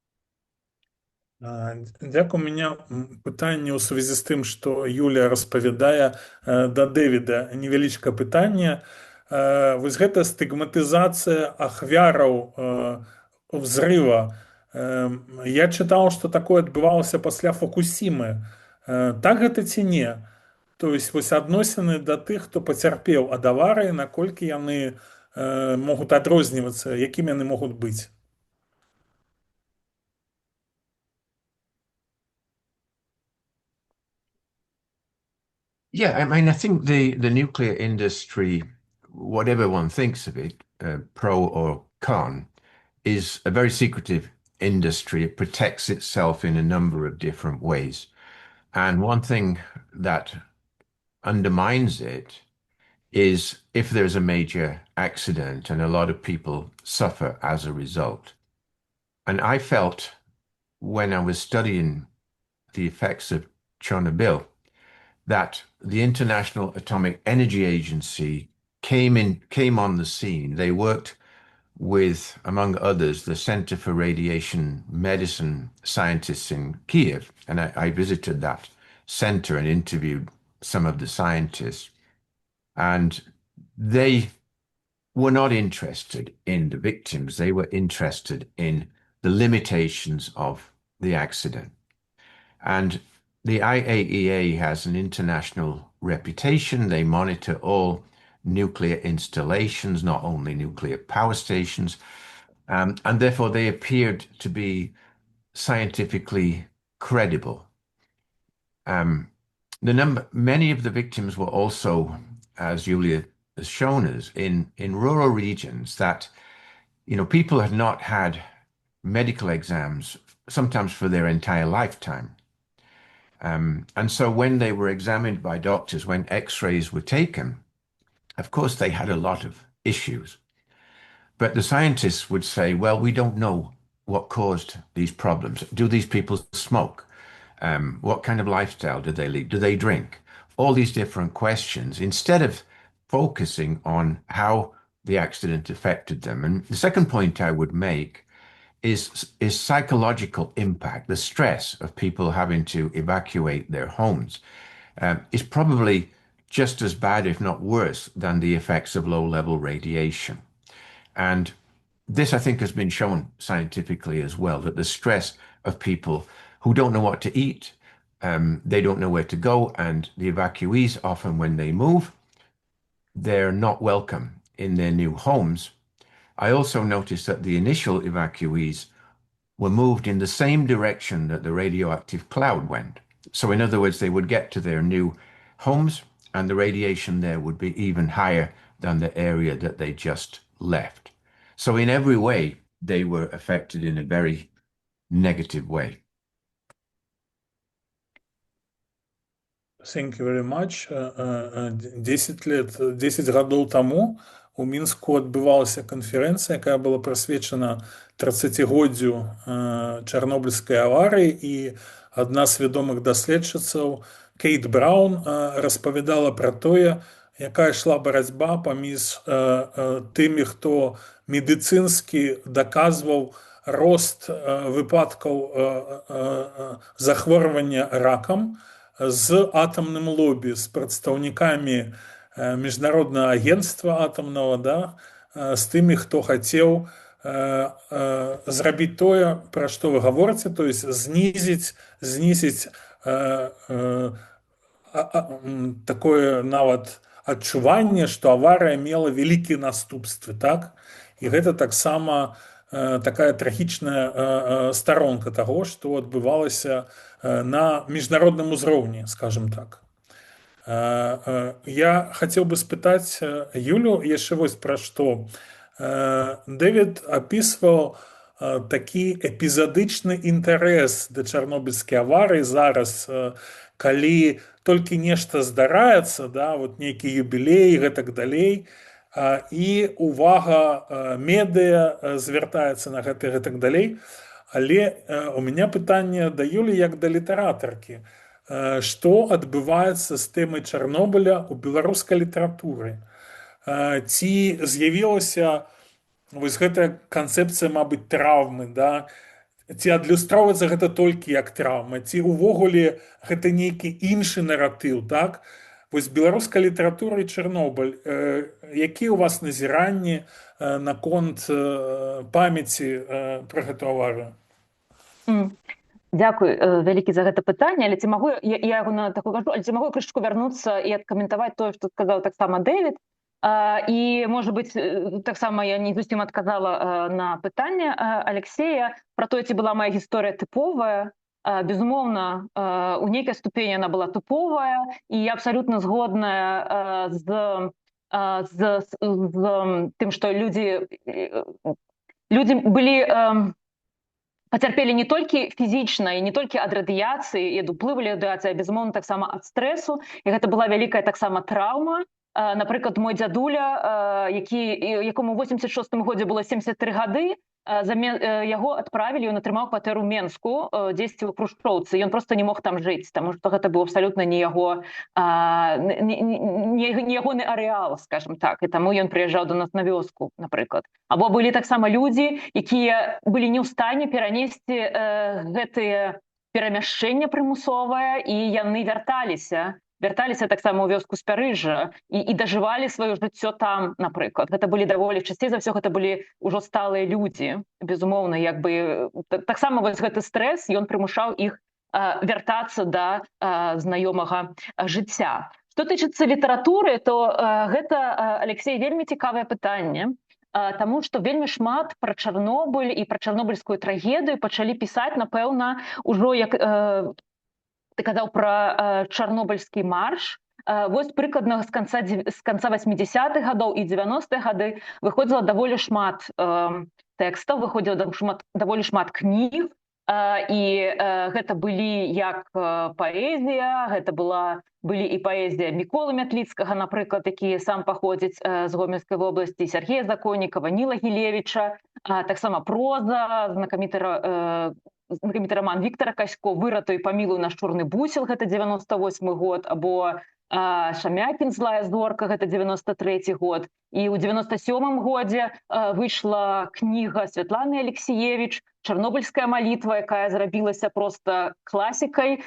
[SPEAKER 2] Дзякую. У меня пытанне ў сувязі з тым, што Юлія распавядае, да Дэвіда невялічкае пытанне. Вось гэта стыгматызацыя ахвяраў взрыва. Я чытаў, што такое адбывалася пасля Фукусімы. Так гэта ці не? То есть вось адносіны да тых, хто пацярпеў ад аварыі, наколькі яны могуць адрознівацца, якімі яны могуць быць?
[SPEAKER 4] Yeah, I mean, I think the nuclear industry, whatever one thinks of it, pro or con, is a very secretive industry. It protects itself in a number of different ways. And one thing that undermines it is if there's a major accident and a lot of people suffer as a result. And I felt when I was studying the effects of Chernobyl that the International Atomic Energy Agency came on the scene. They worked with, among others, the Center for Radiation Medicine scientists in Kiev, and I visited that center and interviewed some of the scientists, and they were not interested in the victims. They were interested in the limitations of the accident. And the IAEA has an international reputation. They monitor all nuclear installations, not only nuclear power stations, and therefore they appeared to be scientifically credible. Many of the victims were also, as Julia has shown us, in rural regions that, people had not had medical exams, sometimes for their entire lifetime. And so when they were examined by doctors, when x-rays were taken, of course, they had a lot of issues. But the scientists would say, well, we don't know what caused these problems. Do these people smoke? What kind of lifestyle do they lead? Do they drink? All these different questions, instead of focusing on how the accident affected them. And the second point I would make is psychological impact. The stress of people having to evacuate their homes is probably just as bad, if not worse, than the effects of low-level radiation. And this, I think, has been shown scientifically as well, that the stress of people who don't know what to eat, they don't know where to go, and the evacuees, often when they move, they're not welcome in their new homes. I also noticed that the initial evacuees were moved in the same direction that the radioactive cloud went. So in other words, they would get to their new homes and the radiation there would be even higher than the area that they just left. So in every way, they were affected in a very negative way.
[SPEAKER 2] Thank you very much. 10 гадоў таму у Мінску адбывалася канферэнцыя, якая была прысвечана 30годдзю Чарнобыльскай аварыі, і адна з вядомых даследчыцаў Кейт Браун распавядала пра тое, якая ішла барацьба паміж тымі, хто медыцынскі даказваў рост выпадкаў захворвання ракам, з атомным лобі, з прадстаўнікамі міжнароднага агентства атомнага, з тымі, хто хацеў зрабіць тое, пра што вы гаворыце, то есть знізіць такое нават адчуванне, што аварыя мела вялікія наступствы, так? І гэта таксама такая трагічная старонка таго, што адбывалася на міжнародным узроўні, скажем так. Я хацеў бы спытаць Юлю яшчэ вось пра што. Дэвід апісваў такі эпізадычны інтарэс да чарнобыльскай аварыі зараз, калі толькі нешта здараецца, вот нейкі юбілей і гэтак далей, і увага медыа звяртаецца на гэта і гэтак далей. Але у меня пытанне да Юлі як да літаратаркі. Што адбываецца з тэмай Чарнобыля ў беларускай літаратуры? Ці з'явілася вось гэтая канцэпцыя, мабыць, траўмы, ці адлюстроўваецца гэта толькі як траўма, ці ўвогуле гэта нейкі іншы наратыў, так? Вось беларуская літаратура і Чарнобыль, якія ў вас назіранні наконт памяці пра гэту аварыю?
[SPEAKER 3] Дзякуй вялікі за гэта пытанне, але ці магу я яго на такую кажу, але ці магу крышачку вярнуцца і адкаментаваць тое, што сказаў таксама Дэвід. І, можа быць, таксама я не зусім адказала на пытанне Алексея пра тое, ці была моя гісторыя тыповая. Безумоўна, у нейкай ступені яна была тыповая, і я абсалютна згодная з тым, што людзі былі пацярпелі не толькі фізічна і не толькі ад радыяцыі, і ад уплыву радыяцыі, а безумоўна таксама ад стрэсу, і гэта была вялікая таксама траўма. Напрыклад, мой дзядуля, якому ў 86-м годзе было 73 гады, яго адправілі, ён атрымаў кватэру Менску, дзесьці ў Крушчоўцы, ён просто не мог там жыць, таму што гэта быў абсалютна не ягоны арэал, скажем так, і таму ён прыязджаў до нас на вёску, напрыклад. Або былі таксама людзі, якія былі не ў стане перанесці гэтыя перамяшчэнне прымусовае, і яны вярталіся таксама ў вёску з Пярыжа і дажывалі сваё жыццё там, напрыклад. Гэта былі даволі, часцей за ўсё гэта былі ўжо сталыя людзі. Безумоўна, як бы таксама вось гэты стрэс, ён прымушаў іх вяртацца да знаёмага жыцця. Што тычыцца літаратуры, то гэта, Алексей, вельмі цікавае пытанне, таму што вельмі шмат пра Чарнобыль і пра чарнобыльскую трагедыю пачалі пісаць, напэўна, ужо як ты казаў пра чарнобыльскі марш. Вось прыкладна з канца 80-х гадоў і 90-х гады выходзіла даволі шмат тэкстаў, выходзіла даволі шмат кніг, і гэта былі як паэзія, гэта былі і паэзія Міколы Мятліцкага, напрыклад, які сам паходзіць з Гомельскай вобласці, Сергея Законнікава, Ніла Гілевіча, таксама проза, знакаміты роман Віктора Касько «Выратуй, памілуй наш чорны бусел», гэта 98 год, або Шамякін «Злая зорка», гэта 93 год. І ў 97 годзе выйшла кніга Святланы Алексіевіч «Чарнобыльская малітва», якая зрабілася проста класікай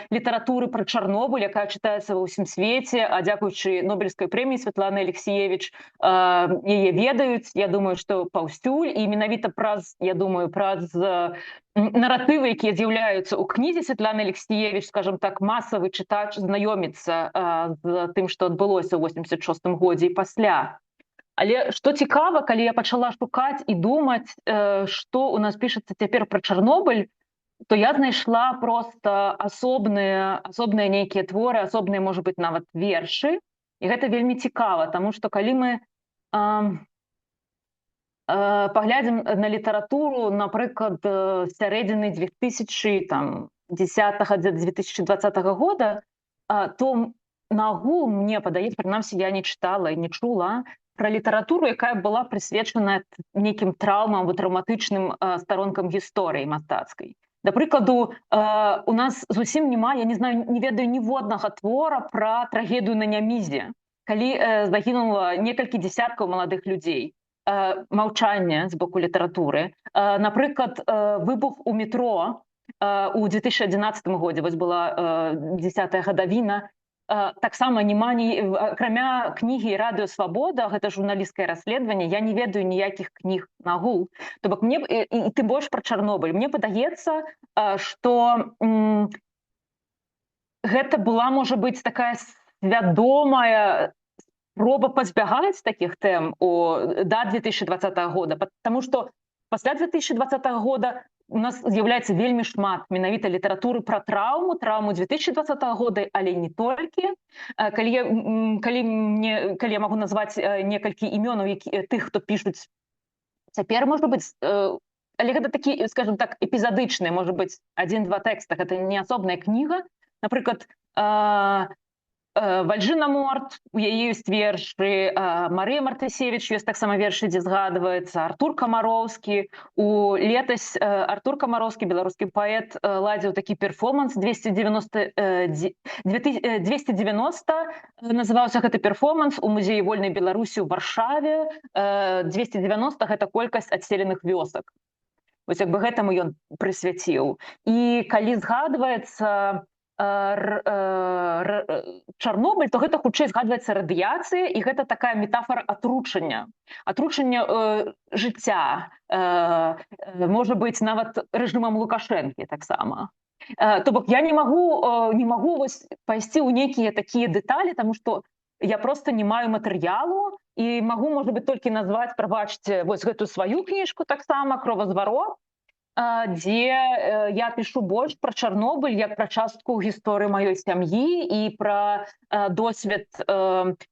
[SPEAKER 3] літаратуры пра Чарнобыль, якая чытаецца ва ўсім свеце, а дзякуючы Нобелевскай прэміі Святланы Алексіевіч яе ведаюць, я думаю, што паўсюль, і менавіта праз наратывы, якія з'яўляюцца ў кнізе Святланы Алексіевіч, скажем так, масавы чытач знаёміцца з тым, што адбылося ў 86 годзе і пасля. Але што цікава, калі я пачала шукаць і думаць, што ў нас пішацца цяпер пра Чарнобыль, то я знайшла проста асобныя нейкія творы, асобныя, можа быць, нават вершы. І гэта вельмі цікава, таму што калі мы паглядзім на літаратуру, напрыклад, сярэдзіны 2010-2020 года, то нагул, мне падаецца, прынамсі, я не чытала і не чула пра літаратуру, якая была прысвечана нейкім траўмам, траўматычным старонкам гісторыі мастацкай. Да прыкладу, у нас зусім няма, я не знаю, не ведаю ніводнага твора пра трагедыю на Нямізе, калі загінула некалькі дзесяткаў маладых людзей. Маўчанне з боку літаратуры. Напрыклад, выбух у метро у 2011 годзе, вось была 10-я гадавіна, таксама няма, акрамя кнігі «Радыё Свабода», гэта журналісцкае расследаванне, я не ведаю ніякіх кніг нагул. То бок мне, і тым больш пра Чарнобыль, мне падаецца, што гэта была, можа быць, такая свядомая спроба пазбягаць такіх тэм да 2020 года, потому што пасля 2020 года у нас з'яўляецца вельмі шмат менавіта літаратуры пра траўму 2020 года, але не толькі. Калі я магу назваць некалькі імёнаў тых, хто пішуць цяпер, можа быць, але гэта такі, скажем так, эпізадычныя, можа быць, 1-2 тэкста, гэта не асобная кніга. Напрыклад, Вальжына Морт, у яе ёсць вершы, Марыя Мартысевіч ёсць таксама вершы, дзе згадваецца, Артур Камароўскі. Летась Артур Камароўскі, беларускі паэт, ладзіў такі перформанс 290, называўся гэты перформанс у музеі вольнай Беларусі ў Варшаве. 290 гэта колькасць адселеных вёсак. Вось як бы гэтаму ён прысвяціў. І калі згадваецца Чарнобыль, то гэта хутчэй згадваецца радыяцыя, і гэта такая метафора атручання жыцця, можа быць, нават рэжымам Лукашэнкі таксама. То бок я не магу вось пайсці ў нейкія такія дэталі, таму што я проста не маю матэрыялу і магу, можа быць, толькі назваць, прабачце, вось гэтую сваю кніжку таксама «Кровазварот», дзе я пішу больш пра Чарнобыль як пра частку гісторыі маёй сям'і і пра досвед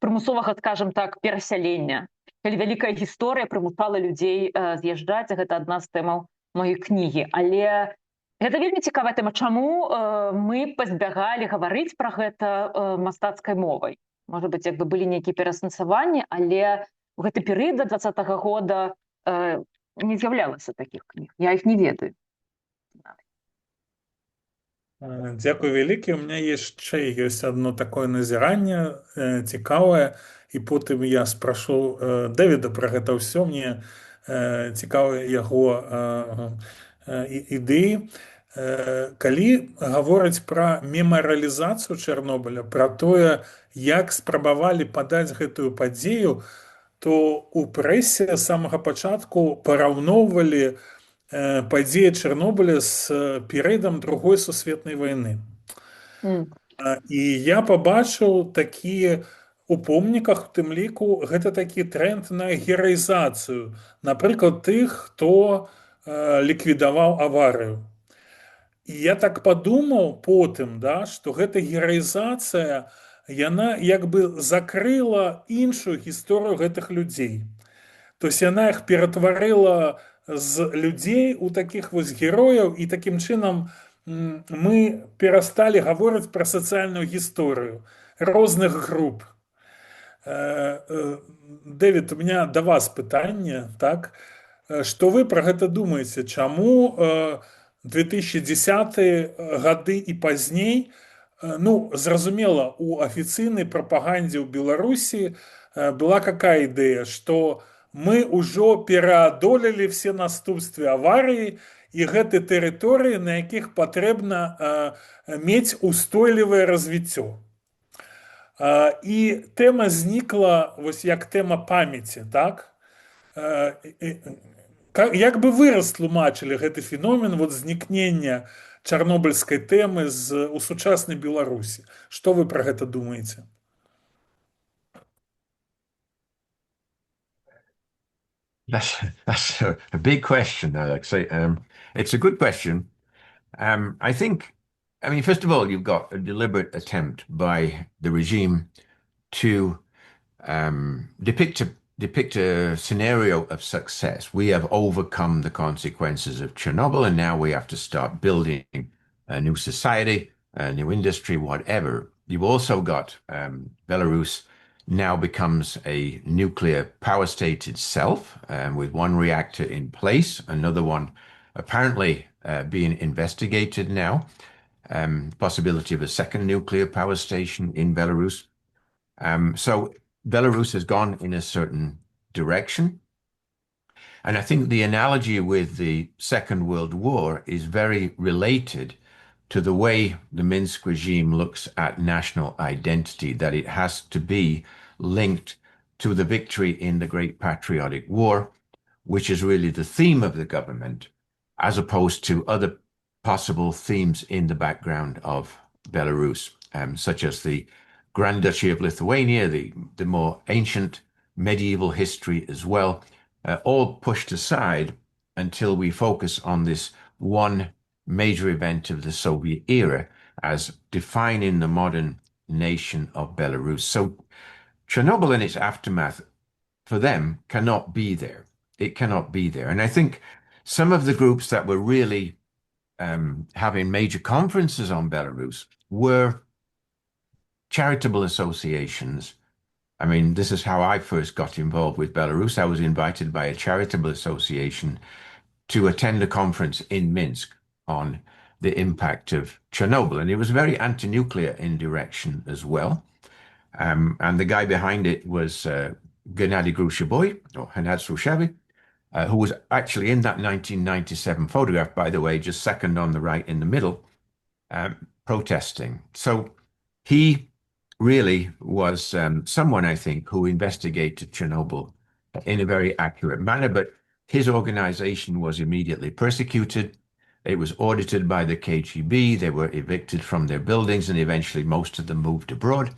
[SPEAKER 3] прымусовага, скажем так, перасялення. Калі вялікая гісторыя прымушала людзей з'язджаць, гэта адна з тэмаў маёй кнігі. Але гэта вельмі цікавая тэма, чаму мы пазбягалі гаварыць пра гэта мастацкай мовай. Можа быць, як бы былі нейкія пераасэнсаванні, але ў гэты перыяд да 2020 года не з'являлася такіх кніг. Я їх не ведаю.
[SPEAKER 2] Дякую вялікі. У меня яшчэ ёсць одно такое назіранне цікавае, і потым я спрашу Дэвіда пра гэта ўсё. Мне цікавы яго ідэі. Калі гаворыць пра мемарыялізацыю Чарнобыля, пра тое, як спрабавалі падаць гэтую падзею, то у прэсе з самага пачатку параўноўвалі падзеі Чарнобыля з перыядам Другой сусветнай вайны. І я пабачыў такі у помніках, у тым ліку, гэта такі тренд на гераізацыю, напрыклад, тых, хто ліквідаваў аварыю. І я так падумаў потым, да, што гэта гераізацыя, яна як бы закрыла іншую гісторыю гэтых людзей. То есть яна іх ператварыла з людзей у такіх вось герояў, і такім чынам мы перасталі гаворыць пра сацыяльную гісторыю розных груп. Дэвід, у меня да вас пытанне, так? Што вы пра гэта думаеце? Чаму 2010 гады і пазней, ну, зразумела, у афіцыйнай прапагандзе ў Беларусі была какая ідэя, што мы ўжо пераадолелі все наступствы аварыі, і гэты тэрыторыі, на якіх патрэбна мець устойлівае развіццё. І тэма знікла вось як тэма памяці, так? Як бы вы растлумачылі гэты феномен вот знікнення чарнобыльскай тэмы у сучаснай Беларусі? Што вы пра гэта думаеце?
[SPEAKER 4] That's a big question, Alex. It's a good question. I think, I mean, first of all, you've got a deliberate attempt by the regime to depict a scenario of success. We have overcome the consequences of Chernobyl, and now we have to start building a new society, a new industry, whatever. You've also got Belarus now becomes a nuclear power state itself, with one reactor in place, another one apparently being investigated now, possibility of a second nuclear power station in Belarus. So Belarus has gone in a certain direction. And I think the analogy with the Second World War is very related to the way the Minsk regime looks at national identity, that it has to be linked to the victory in the Great Patriotic War, which is really the theme of the government, as opposed to other possible themes in the background of Belarus, such as the Grand Duchy of Lithuania, the more ancient medieval history as well, all pushed aside until we focus on this one major event of the Soviet era as defining the modern nation of Belarus. So Chernobyl and its aftermath, for them, cannot be there. It cannot be there. And I think some of the groups that were really having major conferences on Belarus were charitable associations. I mean, this is how I first got involved with Belarus. I was invited by a charitable association to attend a conference in Minsk on the impact of Chernobyl. And it was very anti-nuclear in direction as well. And the guy behind it was Gennady Grushevoy, or Henad Sushevi, who was actually in that 1997 photograph, by the way, just second on the right in the middle, protesting. So he really was someone, I think, who investigated Chernobyl in a very accurate manner, but his organization was immediately persecuted. It was audited by the KGB. They were evicted from their buildings, and eventually most of them moved abroad.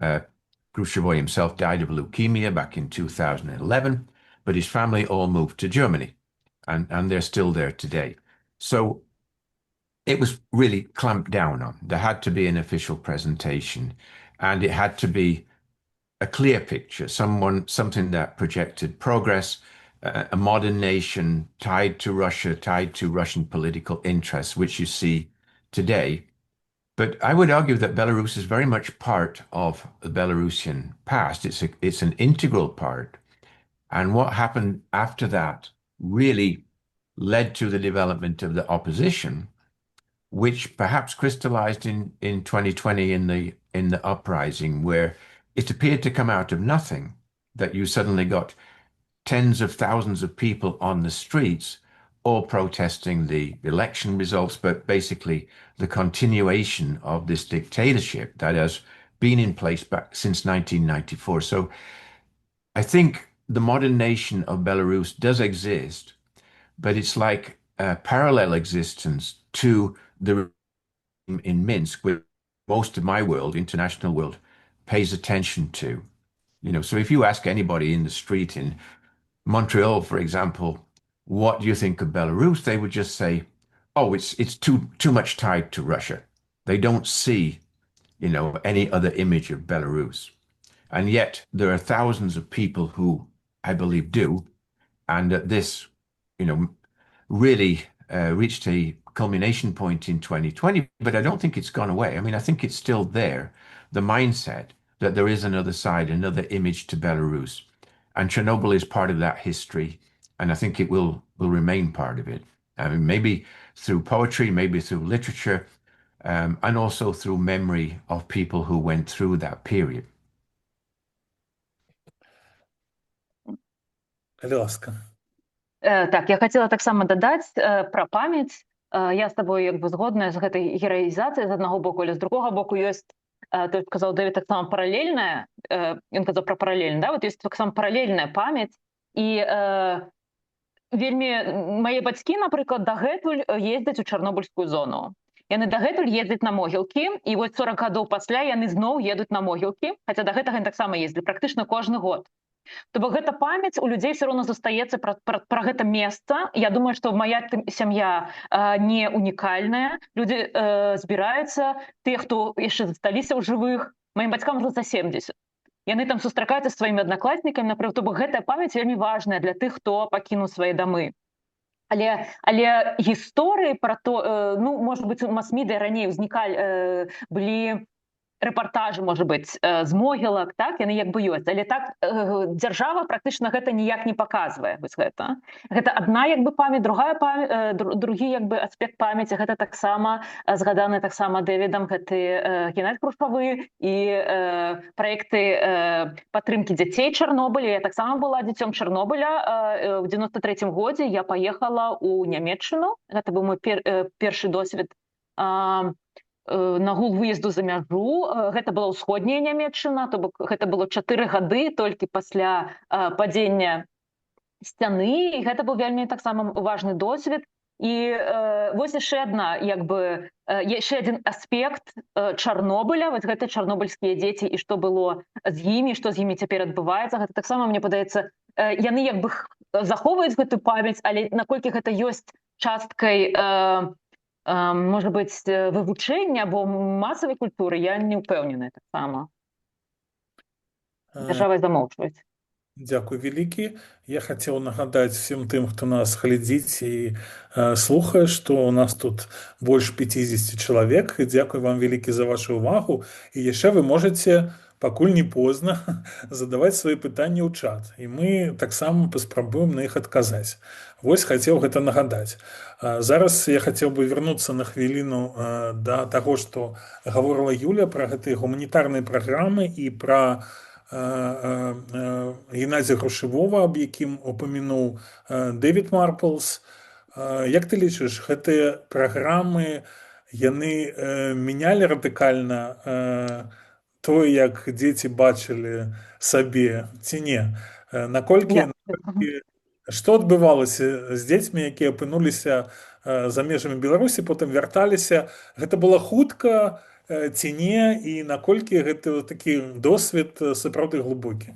[SPEAKER 4] Grushevoy himself died of leukemia back in 2011, but his family all moved to Germany, and they're still there today. So it was really clamped down on. There had to be an official presentation, and it had to be a clear picture, something that projected progress, a modern nation tied to Russia, tied to Russian political interests, which you see today. But I would argue that Belarus is very much part of the Belarusian past. It's an integral part. And what happened after that really led to the development of the opposition, which perhaps crystallized in 2020 in the uprising, where it appeared to come out of nothing, that you suddenly got tens of thousands of people on the streets, all protesting the election results, but basically the continuation of this dictatorship that has been in place back since 1994. So I think the modern nation of Belarus does exist, but it's like a parallel existence to the regime in Minsk, which most of my world, international world, pays attention to. So if you ask anybody in the street in Montreal, for example, what do you think of Belarus? They would just say, "Oh, it's too much tied to Russia." They don't see, any other image of Belarus. And yet there are thousands of people who I believe do. And this, really reached a culmination point in 2020, but I don't think it's gone away. I mean, I think it's still there, the mindset that there is another side, another image to Belarus. And Chernobyl is part of that history, and I think it will remain part of it. I mean, maybe through poetry, maybe through literature, and also through memory of people who went through that period.
[SPEAKER 2] Ласка.
[SPEAKER 3] Так, я хацела таксама дадаць пра памяць. Я з табой як бы згодная з гэтай гераізацыяй з аднаго боку, але з другога боку ёсць, той сказаў Дэвід, таксама паралельная, ён казаў пра паралельна, да? Вот ёсць таксама паралельная памяць, і вельмі мае бацькі, напрыклад, дагэтуль ездзяць у Чарнобыльскую зону. Яны дагэтуль ездзяць на могілкі, і вось 40 гадоў пасля яны зноў едуць на могілкі, хаця да гэтага яны таксама ездзілі практычна кожны год. То бок гэта памяць у людзей все роўно застаецца пра гэта месца. Я думаю, што моя сям'я не унікальная. Людзі збіраюцца, тыя, хто яшчэ засталіся ў жывых. Маім бацькам ўжо за 70. Яны там сустракаюцца з сваімі аднакласнікамі, напрыклад, то бок гэтая памяць вельмі важная для тых, хто пакінуў свае дамы. Але гісторыі пра то, можа быць, у мас-медыа раней ўзнікалі, былі рэпартажы, можа быць, з могілак, так, яны як бы ёсць. Але так дзяржава практычна гэта ніяк не паказвае. Вось гэта. Гэта адна як бы памяць, другі як бы аспект памяці, гэта таксама згаданы таксама Дэвідам, гэты Геннадзь Крушавы і праекты падтрымкі дзяцей Чарнобыля. Я таксама была дзіцём Чарнобыля. У 93-м годзе я паехала ў Нямецчыну. Гэта быў мой першы досвед нагул выезду за мяжу. Гэта была ўсходняя Нямецчына, то бок гэта было 4 гады толькі пасля падзення сцяны, і гэта быў вельмі таксама важны досвед. І вось яшчэ адзін аспект Чарнобыля, вось гэта чарнобыльскія дзеці і што было з імі, што з імі цяпер адбываецца. Гэта таксама, мне падаецца, яны як бы захоўваюць гэту памяць, але наколькі гэта ёсць часткай можа быць, вывучэння або масавай культуры, я не ўпэўненая таксама. Дзяржава замоўчваюць.
[SPEAKER 2] Дзякуй вялікі. Я хацеў нагадаць всім тым, хто нас глядзіць і слухае, што у нас тут больш 50 чалавек. Дзякуй вам вялікі за вашу ўвагу. І яшчэ вы можаце, пакуль не позна, задаваць свае пытанні ў чат. І мы таксама паспрабуем на іх адказаць. Вось хацеў гэта нагадаць. Зараз я хацеў бы вярнуцца на хвіліну да таго, што гаворыла Юля пра гэтыя гуманітарныя праграмы і пра Геннадзя Крушавова, аб якім упамянуў Дэвід Марплс. Як ты лічыш, гэтыя праграмы, яны мянялі радыкальна тое, як дзеці бачылі сабе, ці не? Наколькі што адбывалася з дзецьмі, якія апынуліся за межамі Беларусі, потым вярталіся? Гэта было хутка ці не, і наколькі гэта такі досвед сапраўды глыбокі?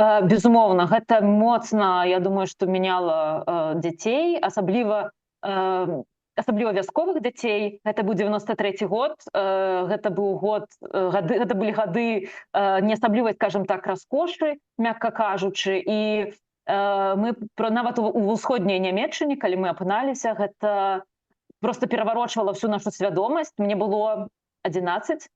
[SPEAKER 3] Безумоўна, гэта моцна, я думаю, што мяняла дзяцей, асабліва вясковых дзяцей. Гэта быў 93-й год, гэта былі гады неасаблівай, скажем так, раскошы, мякка кажучы, і мы нават у ўсходняй Нямецчыне, калі мы апыналіся, гэта проста пераварочвала всю нашу свядомасць. Мне было 11,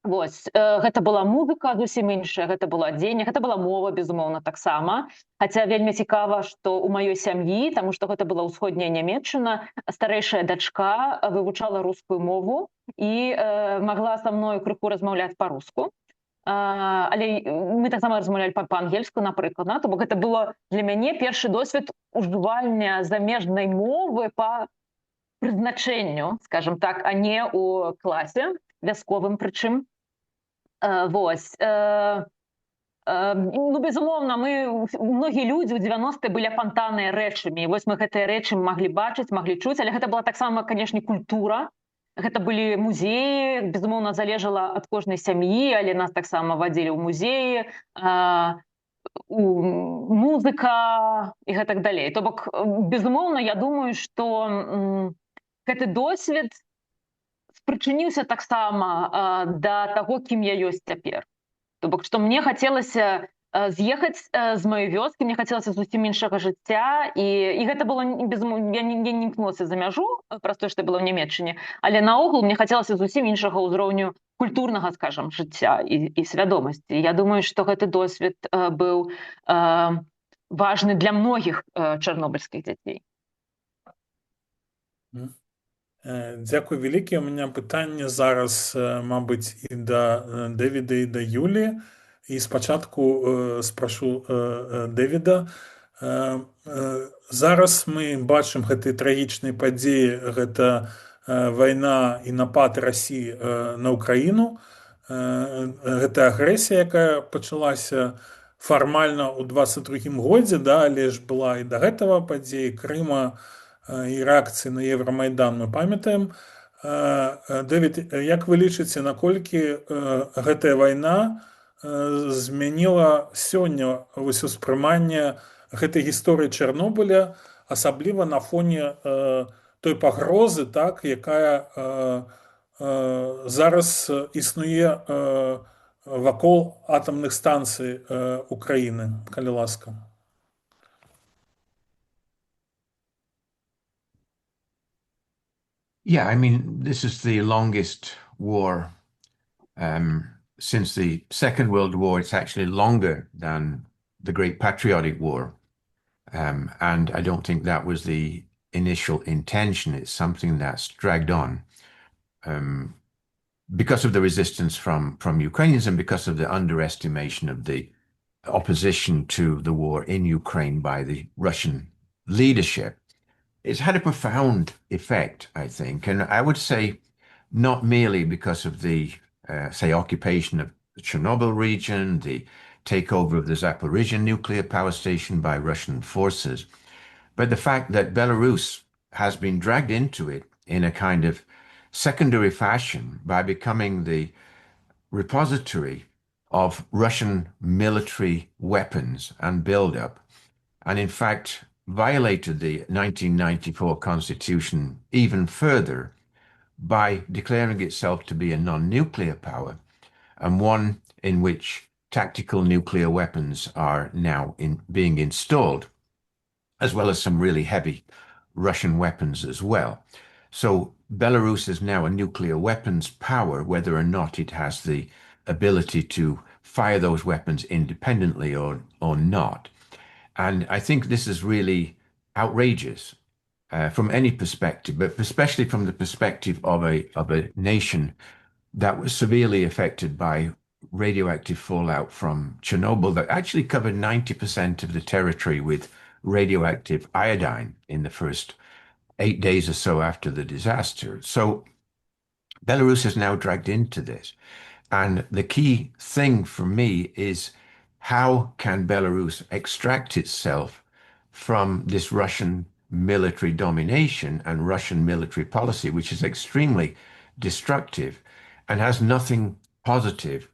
[SPEAKER 3] Вось гэта была музыка зусім іншая, гэта было адзенне, гэта была мова, безумоўна, таксама. Хаця вельмі цікава, што ў маёй сям'і, таму што гэта была ўсходняя Нямецчына, старэйшая дачка вывучала рускую мову і магла са мною крыху размаўляць па-руску. Але мы таксама размаўлялі па-ангельску, напрыклад. То бок гэта было для мяне першы досвед ужывання замежнай мовы па прызначэнню, скажем так, а не ў класе, вясковым прычым. Вось. Ну, безумоўна, многія людзі ў 90-е былі апантаныя рэчамі. Вось мы гэтыя рэчы маглі бачыць, маглі чуць, але гэта была таксама, канешне, культура. Гэта былі музеі, безумоўна, залежала ад кожнай сям'і, але нас таксама вадзілі ў музеі, музыка і гэтак далей. То бок, безумоўна, я думаю, што гэты досвед прычыніўся таксама да таго, кім я ёсць цяпер. То бок, што мне хацелася з'ехаць з маёй вёскі, мне хацелася зусім іншага жыцця, і гэта было, безумоўна, я не імкнулася за мяжу, праз тое, што я была ў Нямецчыне, але наогул мне хацелася зусім іншага ўзроўню культурнага, скажам, жыцця і свядомасці. Я думаю, што гэты досвед быў важны для многіх чарнобыльскіх дзяцей.
[SPEAKER 2] Дякую вялікі. У меня пытанне зараз, мабыць, і да Дэвіда, і да Юлі. І спачатку спрашу Дэвіда. Зараз мы бачым гэтыя трагічныя падзеі, гэта вайна і напад Расіі на Ўкраіну. Гэта агрэсія, якая пачалася фармальна ў 22-м годзе, але ж была і да гэтага падзеі Крыма, і рэакцыі на Еврамайдан мы памятаем. Дэвід, як вы лічыце, наколькі гэтая вайна змяніла сёння ўспрыманне гэтай гісторыі Чарнобыля, асабліва на фоне той пагрозы, якая зараз існуе вакол атамных станцый Украіны, калі ласка?
[SPEAKER 4] Yeah, I mean, this is the longest war since the Second World War. It's actually longer than the Great Patriotic War. And I don't think that was the initial intention. It's something that's dragged on because of the resistance from Ukrainians and because of the underestimation of the opposition to the war in Ukraine by the Russian leadership. It's had a profound effect, I think, and I would say not merely because of the, say, occupation of the Chernobyl region, the takeover of the Zaporizhzhia nuclear power station by Russian forces, but the fact that Belarus has been dragged into it in a kind of secondary fashion by becoming the repository of Russian military weapons and buildup, and in fact violated the 1994 constitution even further by declaring itself to be a non-nuclear power, and one in which tactical nuclear weapons are now being installed, as well as some really heavy Russian weapons as well. So Belarus is now a nuclear weapons power, whether or not it has the ability to fire those weapons independently or not. And I think this is really outrageous from any perspective, but especially from the perspective of a nation that was severely affected by radioactive fallout from Chernobyl that actually covered 90% of the territory with radioactive iodine in the first 8 days or so after the disaster. So Belarus is now dragged into this. And the key thing for me is, how can Belarus extract itself from this Russian military domination and Russian military policy, which is extremely destructive and has nothing positive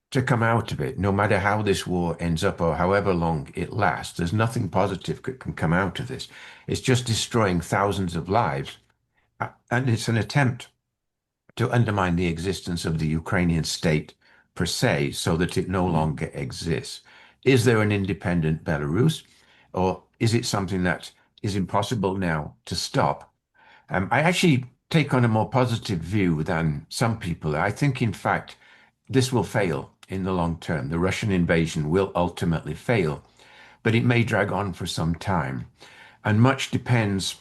[SPEAKER 4] to come out of it? No matter how this war ends up or however long it lasts, there's nothing positive that can come out of this. It's just destroying thousands of lives. And it's an attempt to undermine the existence of the Ukrainian state per se, so that it no longer exists. Is there an independent Belarus, or is it something that is impossible now to stop? I actually take on a more positive view than some people. I think, in fact, this will fail in the long term. The Russian invasion will ultimately fail, but it may drag on for some time. And much depends,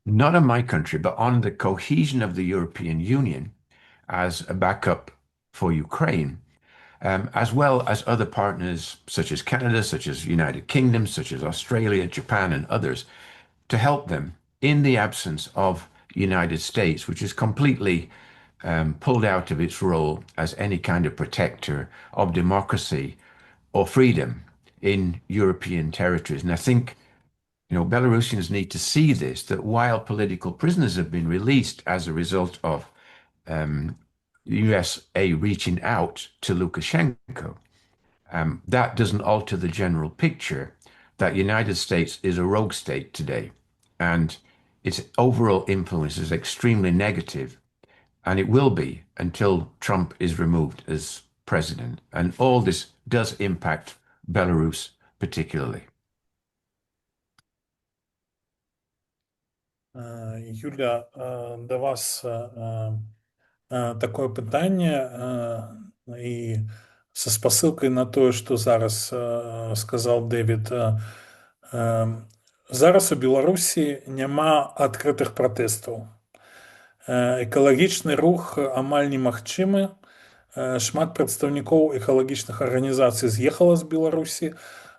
[SPEAKER 4] not on my country, but on the cohesion of the European Union as a backup for Ukraine, as well as other partners such as Canada, such as United Kingdom, such as Australia, Japan, and others, to help them in the absence of United States, which is completely pulled out of its role as any kind of protector of democracy or freedom in European territories. And I think, Belarusians need to see this, that while political prisoners have been released as a result of USA reaching out to Lukashenko, that doesn't alter the general picture that United States is a rogue state today, and its overall influence is extremely negative, and it will be until Trump is removed as president. And all this does impact Belarus particularly.
[SPEAKER 2] Юля, до вас такое питання, і со спасилкою на те, що зараз сказав Девід. Зараз у Білорусі нема відкритих протестів. Екалагічны рух амаль немагчымы. Шмат прадстаўнікоў экалагічных арганізацый з'ехала з Беларусі.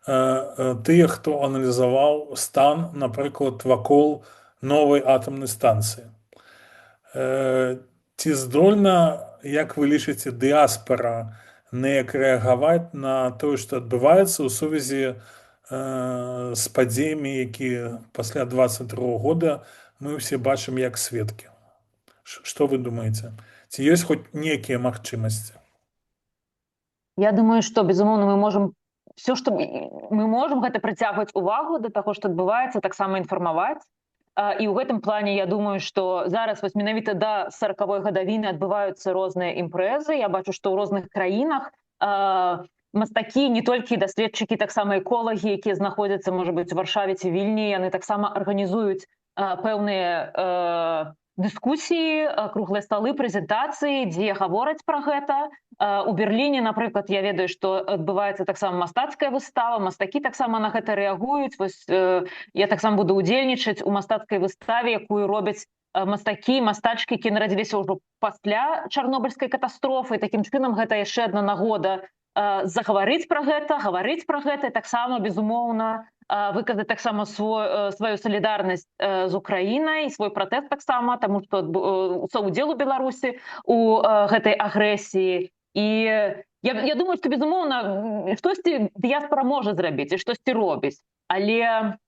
[SPEAKER 2] Тыя, хто аналізаваў стан, напрыклад, вакол новай атамнай станцыі. Ці здольна, як вы лічыце, дыаспара неяк рэагаваць на тое, што адбываецца ў сувязі з падзеямі, якія пасля 22 года мы ўсе бачым як сведкі? Што вы думаеце? Ці ёсць хоць нейкія магчымасці?
[SPEAKER 3] Я думаю, што, безумоўна, мы можам все, што мы можам, гэта прыцягваць увагу да таго, што адбываецца, таксама інфармаваць. І ў гэтым плане я думаю, што зараз вось менавіта да 40-й гадавіны адбываюцца розныя імпрэзы. Я бачу, што ў розных краінах мастакі, не толькі даследчыкі, таксама эколагі, якія знаходзяцца, можа быць, у Варшаве ці Вільні, яны таксама арганізуюць пэўныя дыскусіі, круглыя сталы, прэзентацыі, дзе гавораць пра гэта. У Берліне, напрыклад, я ведаю, што адбываецца таксама мастацкая выстава, мастакі таксама на гэта рэагуюць. Вось я таксама буду ўдзельнічаць у мастацкай выставе, якую робяць мастакі, мастачкі, якія нарадзіліся ўжо пасля чарнобыльскай катастрофы. Такім чынам, гэта яшчэ адна нагода загаварыць пра гэта, гаварыць пра гэта, і таксама, безумоўна, выказаць таксама сваю салідарнасць з Украінай, свой пратэст таксама, таму што удзел у Беларусі у гэтай агрэсіі. І я думаю, што, безумоўна, штосьці дыяспара можа зрабіць і штосьці робіць, але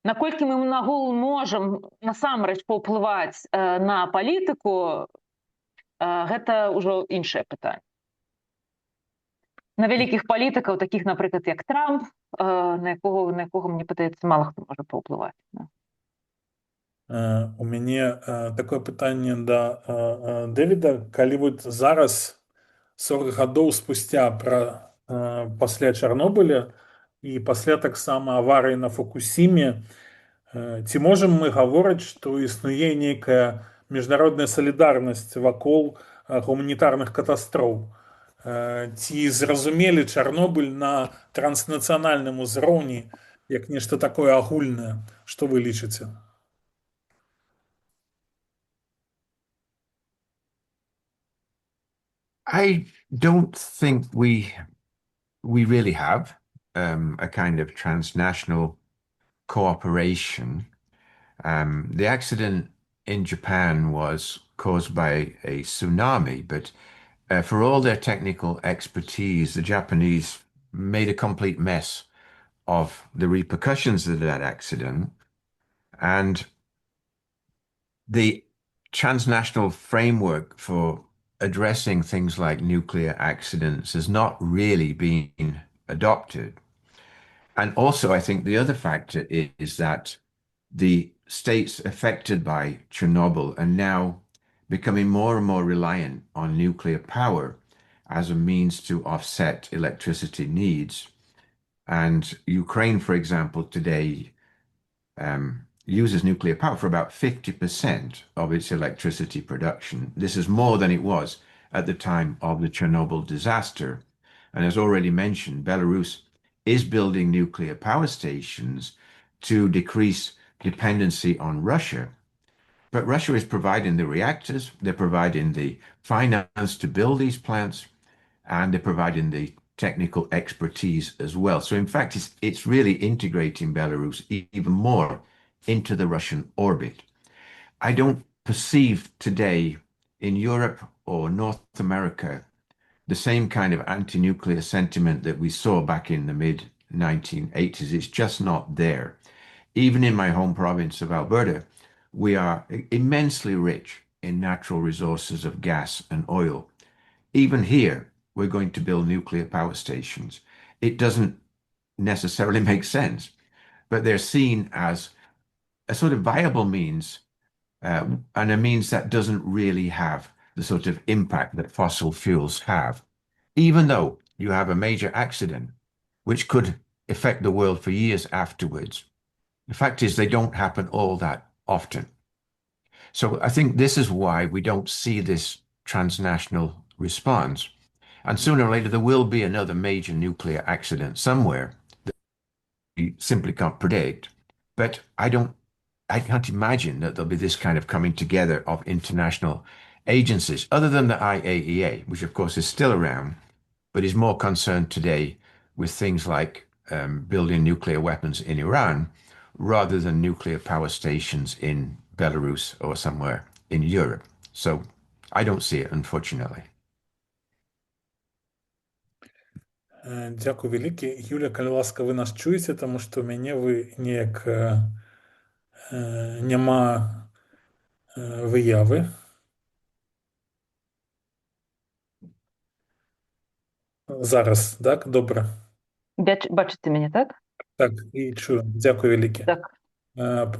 [SPEAKER 3] наколькі мы нагул можам насамрэч паўплываць на палітыку, гэта ўжо іншае пытанне. На вялікіх палітыкаў, такіх, напрыклад, як Трамп, на якога, мне падаецца, мала хто можа паўплываць.
[SPEAKER 2] У мяне такое пытанне да Дэвіда. Калі вот зараз, 40 гадоў спусця пасля Чарнобыля і пасля таксама аварыі на Фукусіме, ці можам мы гаворыць, што існуе нейкая міжнародная салідарнасць вакол гуманітарных катастроф? Ці зразумелі Чарнобыль на транснацыянальным узроўні як нешта такое агульнае? Што вы лічыце?
[SPEAKER 4] I don't think we really have a kind of transnational cooperation. The accident in Japan was caused by a tsunami, but for all their technical expertise, the Japanese made a complete mess of the repercussions of that accident. And the transnational framework for addressing things like nuclear accidents has not really been adopted. And also, I think the other factor is that the states affected by Chernobyl are now becoming more and more reliant on nuclear power as a means to offset electricity needs. And Ukraine, for example, today uses nuclear power for about 50% of its electricity production. This is more than it was at the time of the Chernobyl disaster. And as already mentioned, Belarus is building nuclear power stations to decrease dependency on Russia. But Russia is providing the reactors, they're providing the finance to build these plants, and they're providing the technical expertise as well. So in fact, it's really integrating Belarus even more into the Russian orbit. I don't perceive today in Europe or North America the same kind of anti-nuclear sentiment that we saw back in the mid 1980s. It's just not there. Even in my home province of Alberta, we are immensely rich in natural resources of gas and oil. Even here, we're going to build nuclear power stations. It doesn't necessarily make sense, but they're seen as a sort of viable means, and a means that doesn't really have the sort of impact that fossil fuels have, even though you have a major accident, which could affect the world for years afterwards. The fact is, they don't happen all that often. So I think this is why we don't see this transnational response. And sooner or later, there will be another major nuclear accident somewhere that we simply can't predict. But I can't imagine that there'll be this kind of coming together of international agencies, other than the IAEA, which of course is still around, but is more concerned today with things like building nuclear weapons in Iran, rather than nuclear power stations in Belarus or somewhere in Europe. So I don't see it, unfortunately.
[SPEAKER 2] Дякую вялікі. Юля, калі ласка, вы нас чуеце, таму што ў мяне вы неяк няма выявы. Зараз, так? Добре.
[SPEAKER 3] Бачите мяне, так?
[SPEAKER 2] Так, і чую. Дякую вялікі.
[SPEAKER 3] Так.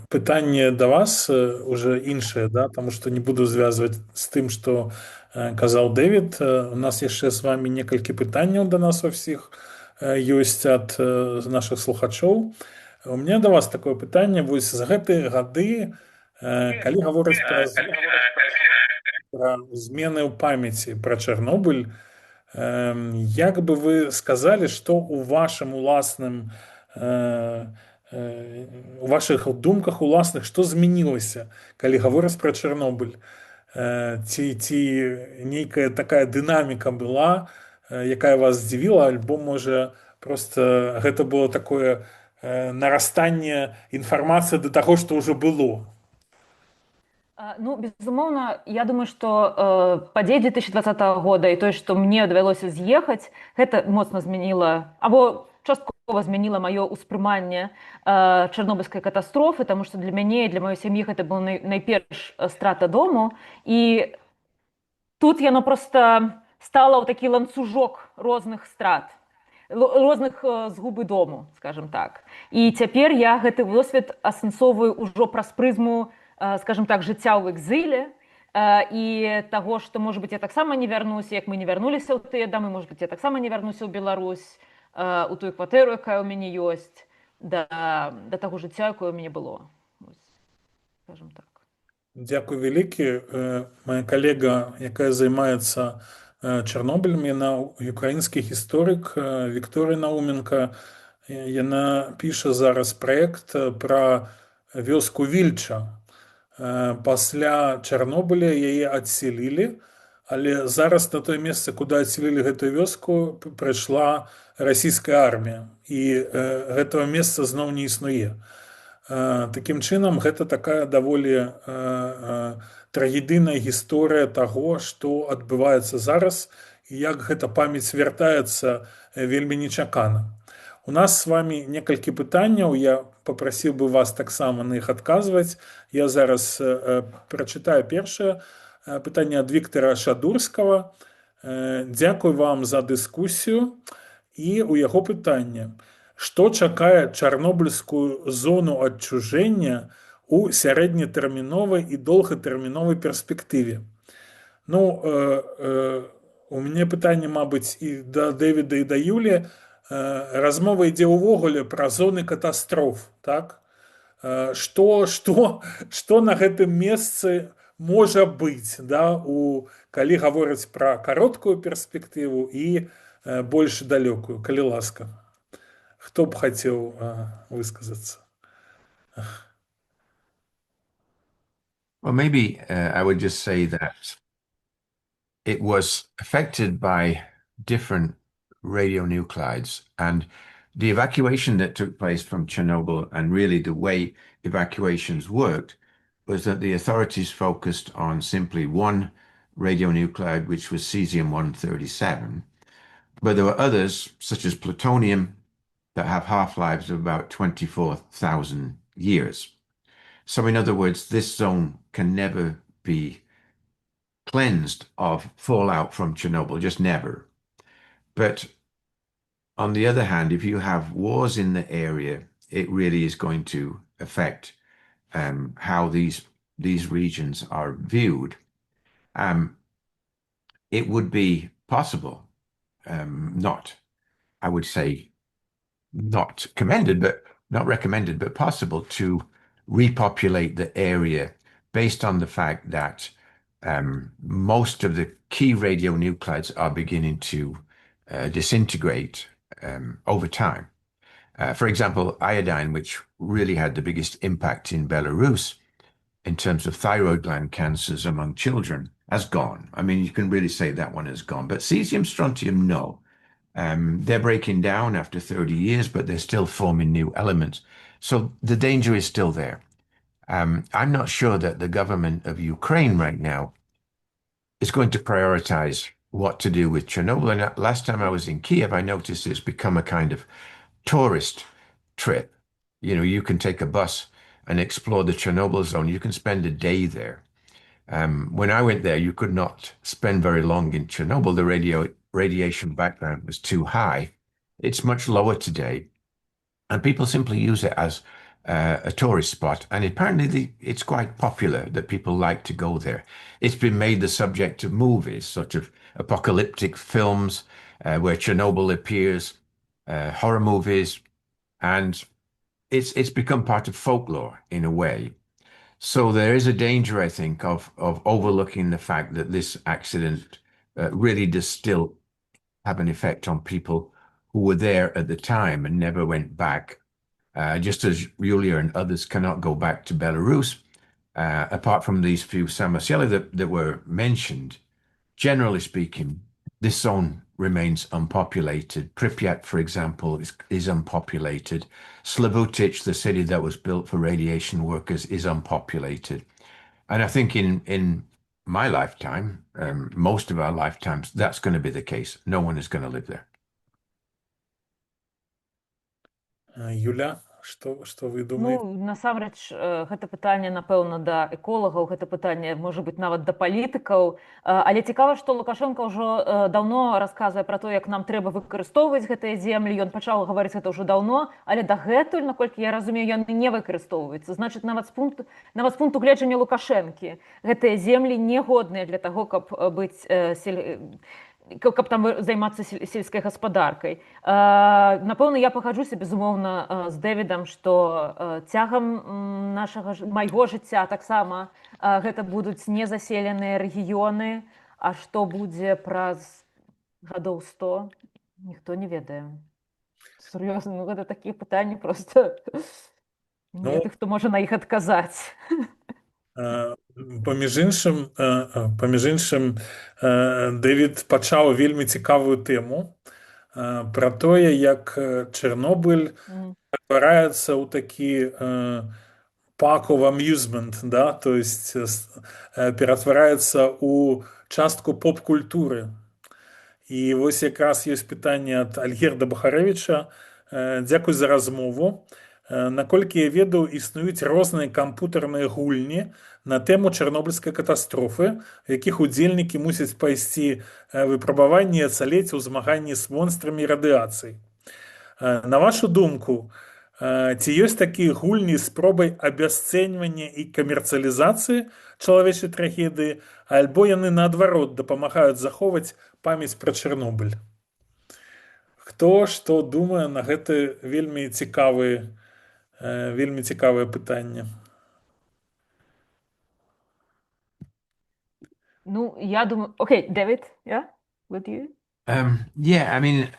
[SPEAKER 2] Пытанне да вас уже іншае, да, таму што не буду звязваць з тым, што казаў Дэвід. У нас яшчэ з вами некалькі пытанняў да нас у всіх ёсць ад нашых слухачоў. У меня да вас такое пытанне. Вось за гэтыя гады, калі гаворыць пра змены ў памяці пра Чарнобыль, як бы вы сказалі, што ў вашым уласным у вашых думках уласных, што змянілася, калі гаворыць пра Чарнобыль? Ці нейкая такая дынаміка была, якая вас здзівіла, альбо, можа, проста гэта было такое нарастанне інфармацыі да таго, што ўжо было?
[SPEAKER 3] Ну, безумоўна, я думаю, што падзеі 2020 года і тое, што мне давялося з'ехаць, гэта моцна змяніла, або часткова змяніла маё ўспрыманне чарнобыльскай катастрофы, таму што для мяне і для маёй сям'і гэта была найперш страта дому. І тут яно проста стала ў такі ланцужок розных страт, розных згубы дому, скажем так. І цяпер я гэты досвед асэнсоўваю ўжо праз прызму, скажем так, жыцця ў экзіле, і таго, што, можа быць, я таксама не вярнуся, як мы не вярнуліся ў тыя дамы, можа быць, я таксама не вярнуся ў Беларусь, у тую кватэру, якая ў мяне ёсць, да таго жыцця, якое ў мяне было. Скажем так.
[SPEAKER 2] Дзякуй вялікі. Моя калега, якая займаецца Чарнобылем, яна украінскі гісторык Вікторыя Науменка. Яна піша зараз праект пра вёску Вільча. Пасля Чарнобыля яе адселілі, але зараз на тое месца, куды адселілі гэтую вёску, прыйшла расійская армія, і гэтага месца зноў не існуе. Такім чынам, гэта такая даволі трагедыйная гісторыя таго, што адбываецца зараз, і як гэта памяць вяртаецца вельмі нечакана. У нас з вами некалькі пытанняў, я папрасіў бы вас таксама на іх адказваць. Я зараз прачытаю першае пытанне ад Віктара Шадурскага. Дзякуй вам за дыскусію. І у яго пытанне: што чакае чарнобыльскую зону адчужэння у сярэднетэрміновай і доўгатэрміновай перспектыве? Ну, у мяне пытанне, мабыць, і да Дэвіда, і да Юлі. Размова ідзе ўвогуле пра зоны катастроф, так? Што на гэтым месцы можа быць, да, калі гаворыць пра кароткую перспектыву і больш далёкую, калі ласка. Хто б хацеў высказацца?
[SPEAKER 4] Well, maybe I would just say that it was affected by different radionuclides, and the evacuation that took place from Chernobyl, and really the way evacuations worked, was that the authorities focused on simply one radionuclide, which was cesium-137. But there were others, such as plutonium, that have half-lives of about 24,000 years. So in other words, this zone can never be cleansed of fallout from Chernobyl, just never. But on the other hand, if you have wars in the area, it really is going to affect how these regions are viewed. It would be possible, not, I would say, not commended, but not recommended, but possible to repopulate the area based on the fact that most of the key radionuclides are beginning to disintegrate over time. For example, iodine, which really had the biggest impact in Belarus in terms of thyroid gland cancers among children, has gone. I mean, you can really say that one is gone. But cesium, strontium, no. They're breaking down after 30 years, but they're still forming new elements. So the danger is still there. I'm not sure that the government of Ukraine right now is going to prioritize what to do with Chernobyl. And last time I was in Kiev, I noticed it's become a kind of tourist trip. You know, you can take a bus and explore the Chernobyl zone. You can spend a day there. When I went there, you could not spend very long in Chernobyl. The radiation background was too high. It's much lower today, and people simply use it as a tourist spot. And apparently, it's quite popular that people like to go there. It's been made the subject of movies, sort of apocalyptic films where Chernobyl appears, horror movies, and it's become part of folklore in a way. So there is a danger, I think, of overlooking the fact that this accident really does still have an effect on people who were there at the time and never went back. Just as Yulia and others cannot go back to Belarus, apart from these few Samoseli that were mentioned, generally speaking, this zone remains unpopulated. Pripyat, for example, is unpopulated. Slavutich, the city that was built for radiation workers, is unpopulated. And I think in my lifetime, most of our lifetimes, that's going to be the case. No one is going to live there.
[SPEAKER 2] Юля, што вы думаеце?
[SPEAKER 3] Ну, насамрэч, гэта пытанне, напэўна, да эколагаў, гэта пытанне, можа быць, нават да палітыкаў. Але цікава, што Лукашенко ўжо даўно расказвае пра то, як нам трэба выкарыстоўваць гэтыя землі. Ён пачаў гаварыць гэта ўжо даўно, але дагэтуль, наколькі я разумею, яны не выкарыстоўваюцца. Значыць, нават з пункту гледжання Лукашэнкі гэтыя землі не годныя для таго, каб быць каб там займацца сельскай гаспадаркай. Напэўна, я пагаджуся, безумоўна, з Дэвідам, што цягам майго жыцця таксама гэта будуць незаселеныя рэгіёны, а што будзе праз гадоў 100, ніхто не ведае. Сур'ёзна, ну гэта такія пытанні проста. Не тых, хто можа на іх адказаць.
[SPEAKER 2] Паміж іншым, Дэвід пачаў вельмі цікавую тэму пра тое, як Чэрнобыль ператвараецца ў такі park of amusement, да? То есть ператвараецца ў частку поп-культуры. І вось якраз ёсць пытанне ад Альгерда Бахарэвіча. Дзякуй за размову. Наколькі я ведаў, існуюць розныя кампутарныя гульні на тэму чарнобыльскай катастрофы, у якіх удзельнікі мусяць пайсці выпрабаванні і ацалець у змаганні з монстрамі радыяцыі. На вашу думку, ці ёсць такія гульні з спробай абясцэньвання і камерцыялізацыі чалавечай трагедыі, альбо яны, наадварот, дапамагаюць захоўваць памяць пра Чэрнобыль? Хто што думае на гэта вельмі цікавае пытанне?
[SPEAKER 3] Ну, я думаю... Окей, David, yeah? With you?
[SPEAKER 4] Yeah, I mean,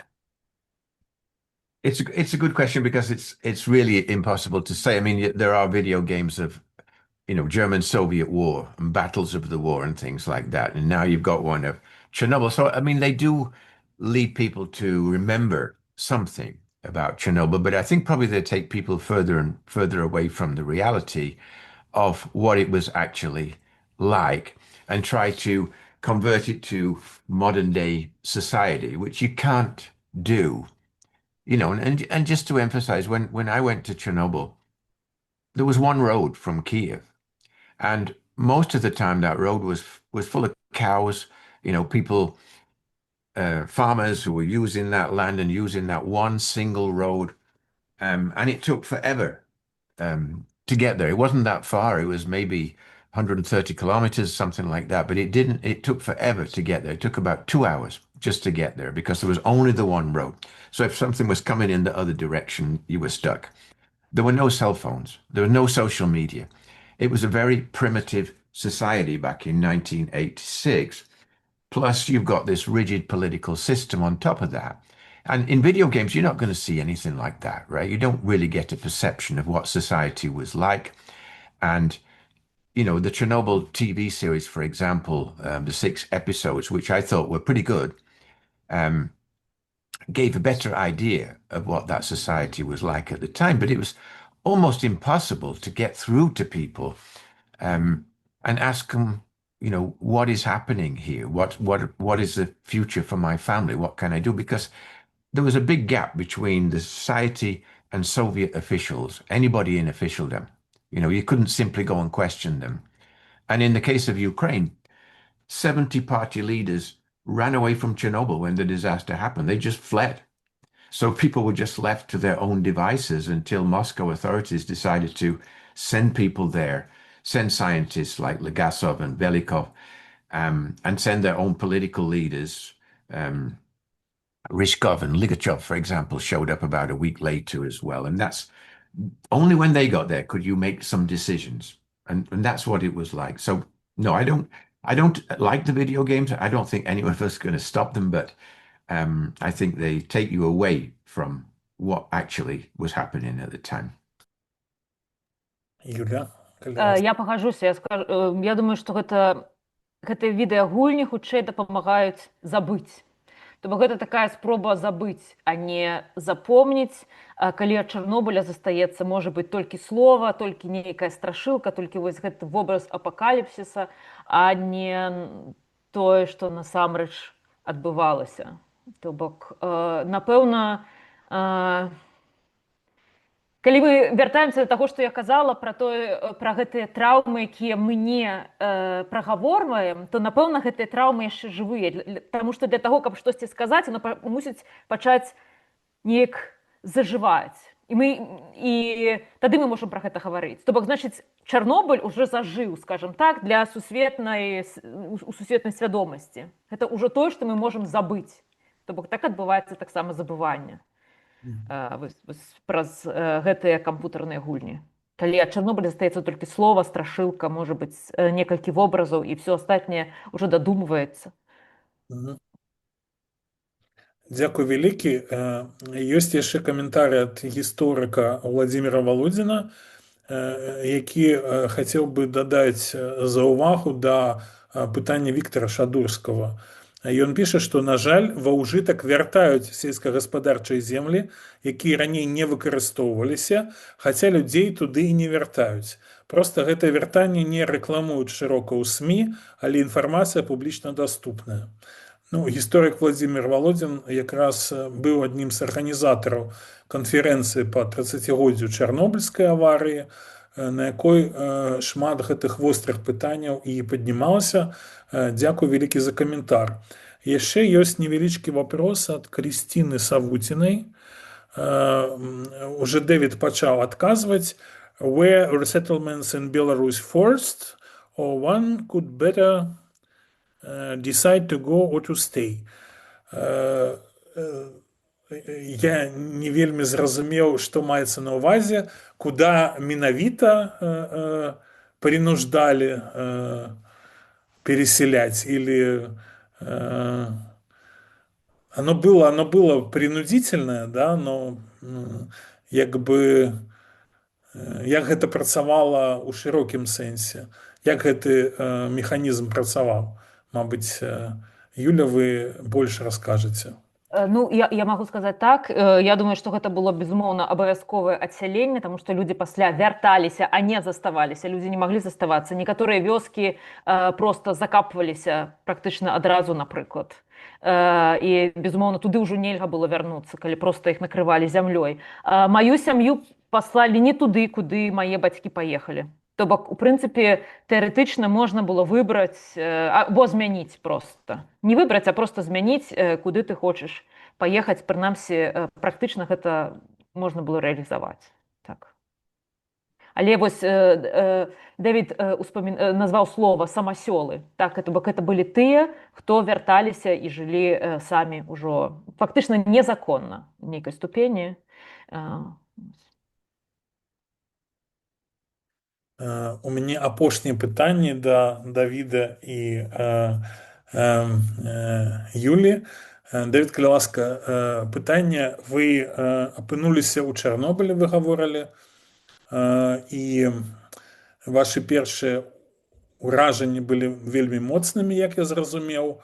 [SPEAKER 4] it's a good question because it's really impossible to say. I mean, there are video games of, German-Soviet war and battles of the war and things like that. And now you've got one of Chernobyl. So, I mean, they do lead people to remember something about Chernobyl, but I think probably they take people further and further away from the reality of what it was actually like and try to convert it to modern day society, which you can't do. And just to emphasize, when I went to Chernobyl, there was one road from Kiev, and most of the time that road was full of cows, people, farmers who were using that land and using that one single road, and it took forever to get there. It wasn't that far. It was maybe 130 kilometers, something like that. But it took forever to get there. It took about 2 hours just to get there because there was only the one road. So if something was coming in the other direction, you were stuck. There were no cell phones. There was no social media. It was a very primitive society back in 1986. Plus, you've got this rigid political system on top of that. And in video games, you're not going to see anything like that, right? You don't really get a perception of what society was like. And, the Chernobyl TV series, for example, the 6 episodes, which I thought were pretty good, um, gave a better idea of what that society was like at the time. But it was almost impossible to get through to people and ask them, what is happening here? What is the future for my family? What can I do? Because there was a big gap between the society and Soviet officials, anybody in officialdom. You couldn't simply go and question them. And in the case of Ukraine, 70 party leaders ran away from Chernobyl when the disaster happened. They just fled. So people were just left to their own devices until Moscow authorities decided to send people there, send scientists like Legasov and Velikov, and send their own political leaders. Ryzhkov and Ligachev, for example, showed up about a week later as well. And that's only when they got there could you make some decisions. And that's what it was like. So no, I don't like the video games. I don't think any of us is going to stop them, but I think they take you away from what actually was happening at the time.
[SPEAKER 2] Юля, калі ласка.
[SPEAKER 3] Я пагажуся, я думаю, што гэтыя відэагульні хутчэй дапамагаюць забыць. То бок гэта такая спроба забыць, а не запомніць. Калі ад Чарнобыля застаецца, можа быць, толькі слова, толькі нейкая страшылка, толькі вось гэты вобраз апакаліпсіса, а не тое, што насамрэч адбывалася. То бок, напэўна, калі мы вяртаемся да таго, што я казала пра гэтыя траўмы, якія мы не прагаворваем, то, напэўна, гэтыя траўмы яшчэ жывыя. Таму што для таго, каб штосьці сказаць, яно мусіць пачаць неяк зажываць. І тады мы можам пра гэта гаварыць. То бок, значыць, Чарнобыль уже зажыў, скажам так, у сусветнай свядомасці. Гэта ўжо тое, што мы можам забыць. То бок, так адбываецца таксама забыванне праз гэтыя кампутарныя гульні. Калі ад Чарнобыля застаецца толькі слова, страшылка, можа быць, некалькі вобразаў, і все астатняе ўжо дадумваецца.
[SPEAKER 2] Дзякуй вялікі. Ёсць яшчэ каментарый ад гісторыка Владзіміра Валодзіна, які хацеў бы дадаць заўвагу да пытання Віктара Шадурскага. Ён піша, што, на жаль, ва ўжытак вяртаюць сельскагаспадарчыя землі, якія раней не выкарыстоўваліся, хаця людзей туды і не вяртаюць. Проста гэтае вяртанне не рэкламуюць шырока ў СМІ, але інфармацыя публічна даступная. Гісторык Владзімір Валодзін якраз быў аднім з арганізатараў канферэнцыі па 30-годдзю Чарнобыльскай аварыі, на якой шмат гэтых вострых пытанняў і паднімалася. Дзякуй вялікі за каментар. Яшчэ ёсць невялічкі вопрос ад Крысціны Савуцінай. Уже Дэвід пачаў адказваць. Were resettlements in Belarus forced, or one could better decide to go or to stay? Я не вельмі зразумеў, што маецца на ўвазе, куда менавіта прынуждалі переселять, или оно было принудительное, да, но як бы як гэта працавала ў шырокім сэнсе, як гэты механізм працаваў. Мабыць, Юля, вы больш раскажаце.
[SPEAKER 3] Ну, я могу сказаць так. Я думаю, што гэта было, безумоўна, абавязковае адсяленне, таму што людзі пасля вярталіся, а не заставаліся. Людзі не маглі заставацца. Некаторыя вёскі проста закапваліся практычна адразу, напрыклад. І, безумоўна, туды ўжо нельга было вярнуцца, калі проста іх накрывалі зямлёй. Маю сям'ю паслалі не туды, куды мае бацькі паехалі. То бок, у прынцыпе, тэарэтычна можна было выбраць, або змяніць проста. Не выбраць, а проста змяніць, куды ты хочаш паехаць. Прынамсі, практычна гэта можна было рэалізаваць. Так. Але вось Дэвід назваў слова «самасёлы». Так, бок гэта былі тыя, хто вярталіся і жылі самі ўжо фактычна незаконна ў нейкай ступені.
[SPEAKER 2] У мяне апошняе пытанне да Давіда і Юлі. Давід, калі ласка, пытанне. Вы апынуліся ў Чарнобылі, вы гаворылі, і вашы першыя ўражанні былі вельмі моцнымі, як я зразумеў.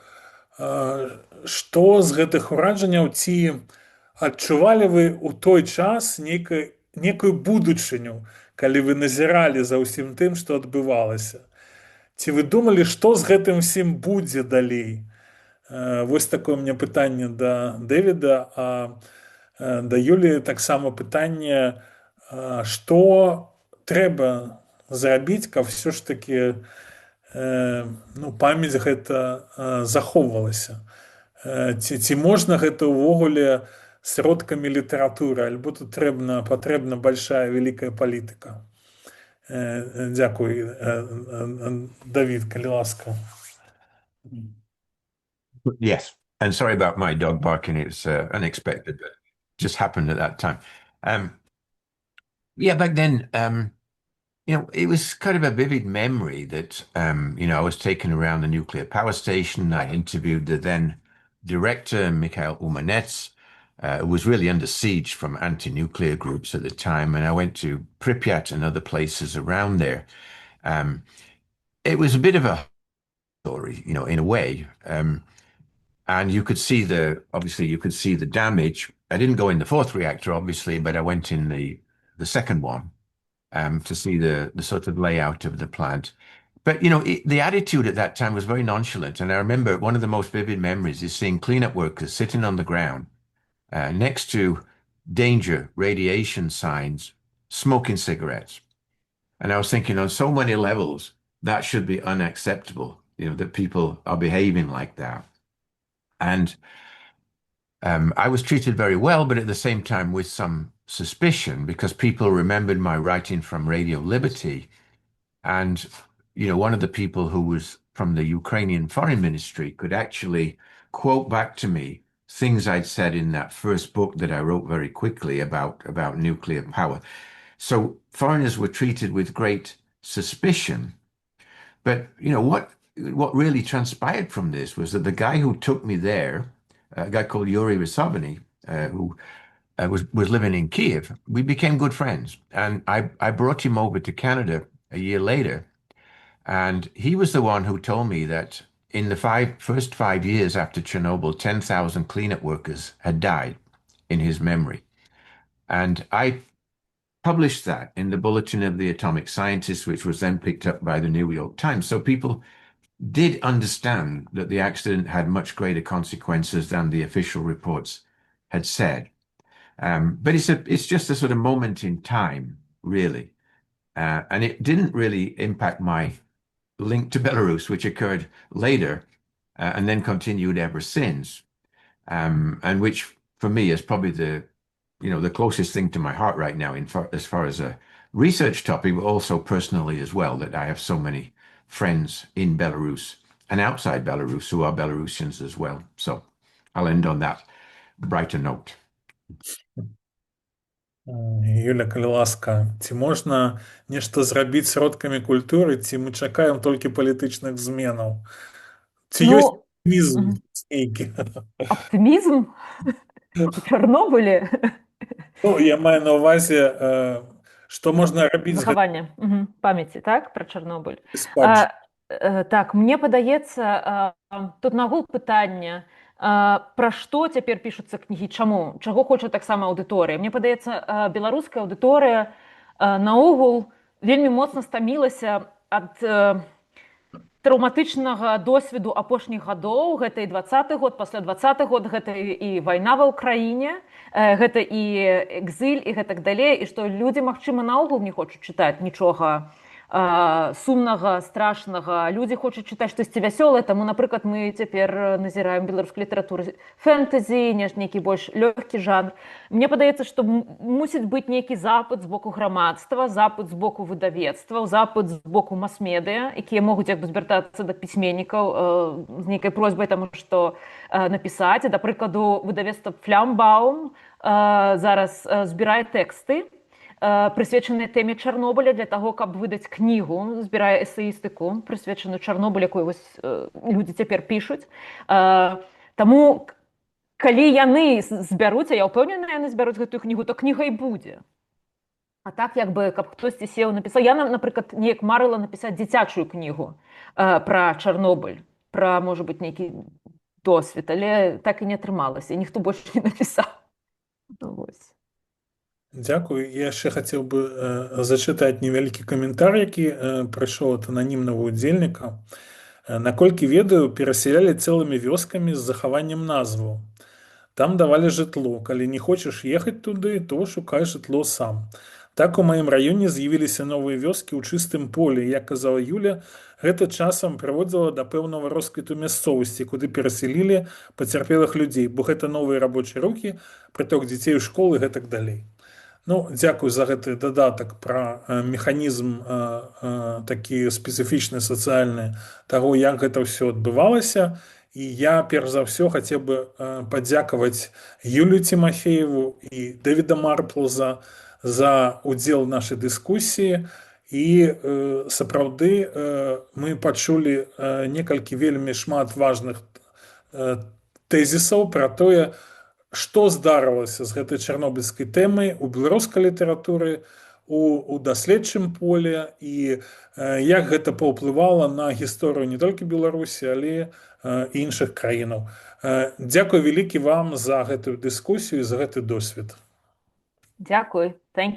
[SPEAKER 2] Што з гэтых уражанняў, ці адчувалі вы ў той час некую будучыню, калі вы назіралі за ўсім тым, што адбывалася? Ці вы думалі, што з гэтым всім будзе далей? Вось такое мне пытанне да Дэвіда, а да Юлі таксама пытанне, што трэба зрабіць, каб все ж таки памяць гэта захоўвалася? Ці можна гэта ўвогуле сродкамі літаратуры, альбо тут патрэбна большая вялікая палітыка? Дзякуй. Давід, калі ласка.
[SPEAKER 4] Yes, and sorry about my dog barking. It's unexpected, but just happened at that time. Yeah, back then, it was kind of a vivid memory that, I was taken around the nuclear power station. I interviewed the then director, Mikhail Umanets, who was really under siege from anti-nuclear groups at the time. And I went to Pripyat and other places around there. It was a bit of a story, in a way. And you could see the damage. I didn't go in the fourth reactor, obviously, but I went in the second one to see the sort of layout of the plant. But, the attitude at that time was very nonchalant. And I remember one of the most vivid memories is seeing cleanup workers sitting on the ground next to danger, radiation signs, smoking cigarettes. And I was thinking, on so many levels, that should be unacceptable, that people are behaving like that. And I was treated very well, but at the same time with some suspicion, because people remembered my writing from Radio Liberty. And, one of the people who was from the Ukrainian Foreign Ministry could actually quote back to me things I'd said in that first book that I wrote very quickly about nuclear power. So foreigners were treated with great suspicion. But, what really transpired from this was that the guy who took me there, a guy called Yuri Risovany, who was living in Kiev, we became good friends. And I brought him over to Canada a year later. And he was the one who told me that in the first 5 years after Chernobyl, 10,000 cleanup workers had died in his memory. And I published that in the Bulletin of the Atomic Scientists, which was then picked up by the New York Times. So people did understand that the accident had much greater consequences than the official reports had said. But it's just a sort of moment in time, really. And it didn't really impact my link to Belarus, which occurred later and then continued ever since. And which for me is probably the closest thing to my heart right now as far as a research topic, but also personally as well, that I have so many friends in Belarus and outside Belarus who are Belarusians as well. So I'll end on that brighter note.
[SPEAKER 2] Юля, калі ласка, ці можна нешта зрабіць сродкамі культуры, ці мы чакаем толькі палітычных зменаў? Ці ёсць
[SPEAKER 3] Ну,
[SPEAKER 2] аптымізм
[SPEAKER 3] мгм.
[SPEAKER 2] нейкі?
[SPEAKER 3] Оптимизм у Чорнобылі.
[SPEAKER 2] Ну, я маю на ўвазе, што можна рабіць з гэтым
[SPEAKER 3] Захавання памяці, так, пра Чарнобыль.
[SPEAKER 2] спадчыну?
[SPEAKER 3] Так, мне падаецца, тут нагул пытання, пра што цяпер пішуцца кнігі, чаму, чаго хоча таксама аўдыторыя. Мне падаецца, беларуская аўдыторыя наогул вельмі моцна стамілася ад траўматычнага досведу апошніх гадоў. Гэта і 20-й год, пасля 20-й год, гэта і вайна ва ўкраіне, гэта і экзыль і гэтак далей, і што людзі, магчыма, наогул не хочуць чытаць нічога сумнага, страшнага. Людзі хочуць чытаць штосьці вясёлае, таму, напрыклад, мы цяпер назіраем беларускай літаратуры фэнтэзі, нейкі больш лёгкі жанр. Мне падаецца, што мусіць быць нейкі запыт з боку грамадства, запыт з боку выдавецтваў, запыт з боку мас-медыа, якія могуць як бы звяртацца да пісьменнікаў з нейкай просьбай, таму што напісаць. Да прыкладу, выдавецтва Флямбаум зараз збірае тэксты, прысвечаныя тэме Чарнобыля для таго, каб выдаць кнігу, збірае эсеістыку, прысвечаную Чарнобылю, якую людзі цяпер пішуць. Таму, калі яны збяруць, а я ўпэўнена, яны збяруць гэтую кнігу, то кніга і будзе. А так, як бы, каб хтосьці сеў напісаў. Я, напрыклад, неяк марыла напісаць дзіцячую кнігу пра Чарнобыль, пра, можа быць, нейкі досвед, але так і не атрымалася, і ніхто больш не напісаў. Вось.
[SPEAKER 2] Дзякую. Я яшчэ хацеў бы зачытаць невялікі каментар, які прыйшоў ад ананімнага ўдзельніка. Наколькі ведаю, перасялялі цэлымі вёскамі з захаваннем назваў. Там давалі жытло. Калі не хочаш ехаць туды, то шукай жытло сам. Так у маім раёне з'явіліся новыя вёскі ў чыстым полі. Як казала Юля, гэта часам прыводзіла да пэўнага росквіту мясцовасці, куды перасялілі пацярпелых людзей, бо гэта новыя рабочыя рукі, прыток дзяцей у школы і гэтак далей. Ну, дзякую за гэты дадатак пра механізм такі спецыфічны, сацыяльны таго, як гэта ўсё адбывалася. І я, перш за ўсё, хацеў бы падзякаваць Юлію Тимофееву і Дэвіда Марплза за ўдзел в нашай дыскусіі. І сапраўды мы пачулі некалькі вельмі шмат важных тэзісаў пра тое, што здарылася з гэтай чарнобыльскай тэмай у беларускай літаратуры, у даследчым поле, і як гэта паўплывала на гісторыю не толькі Беларусі, але іншых краінаў. Дзякуй вялікі вам за гэтую дыскусію і за гэты досвед.
[SPEAKER 3] Дзякуй. Thank you.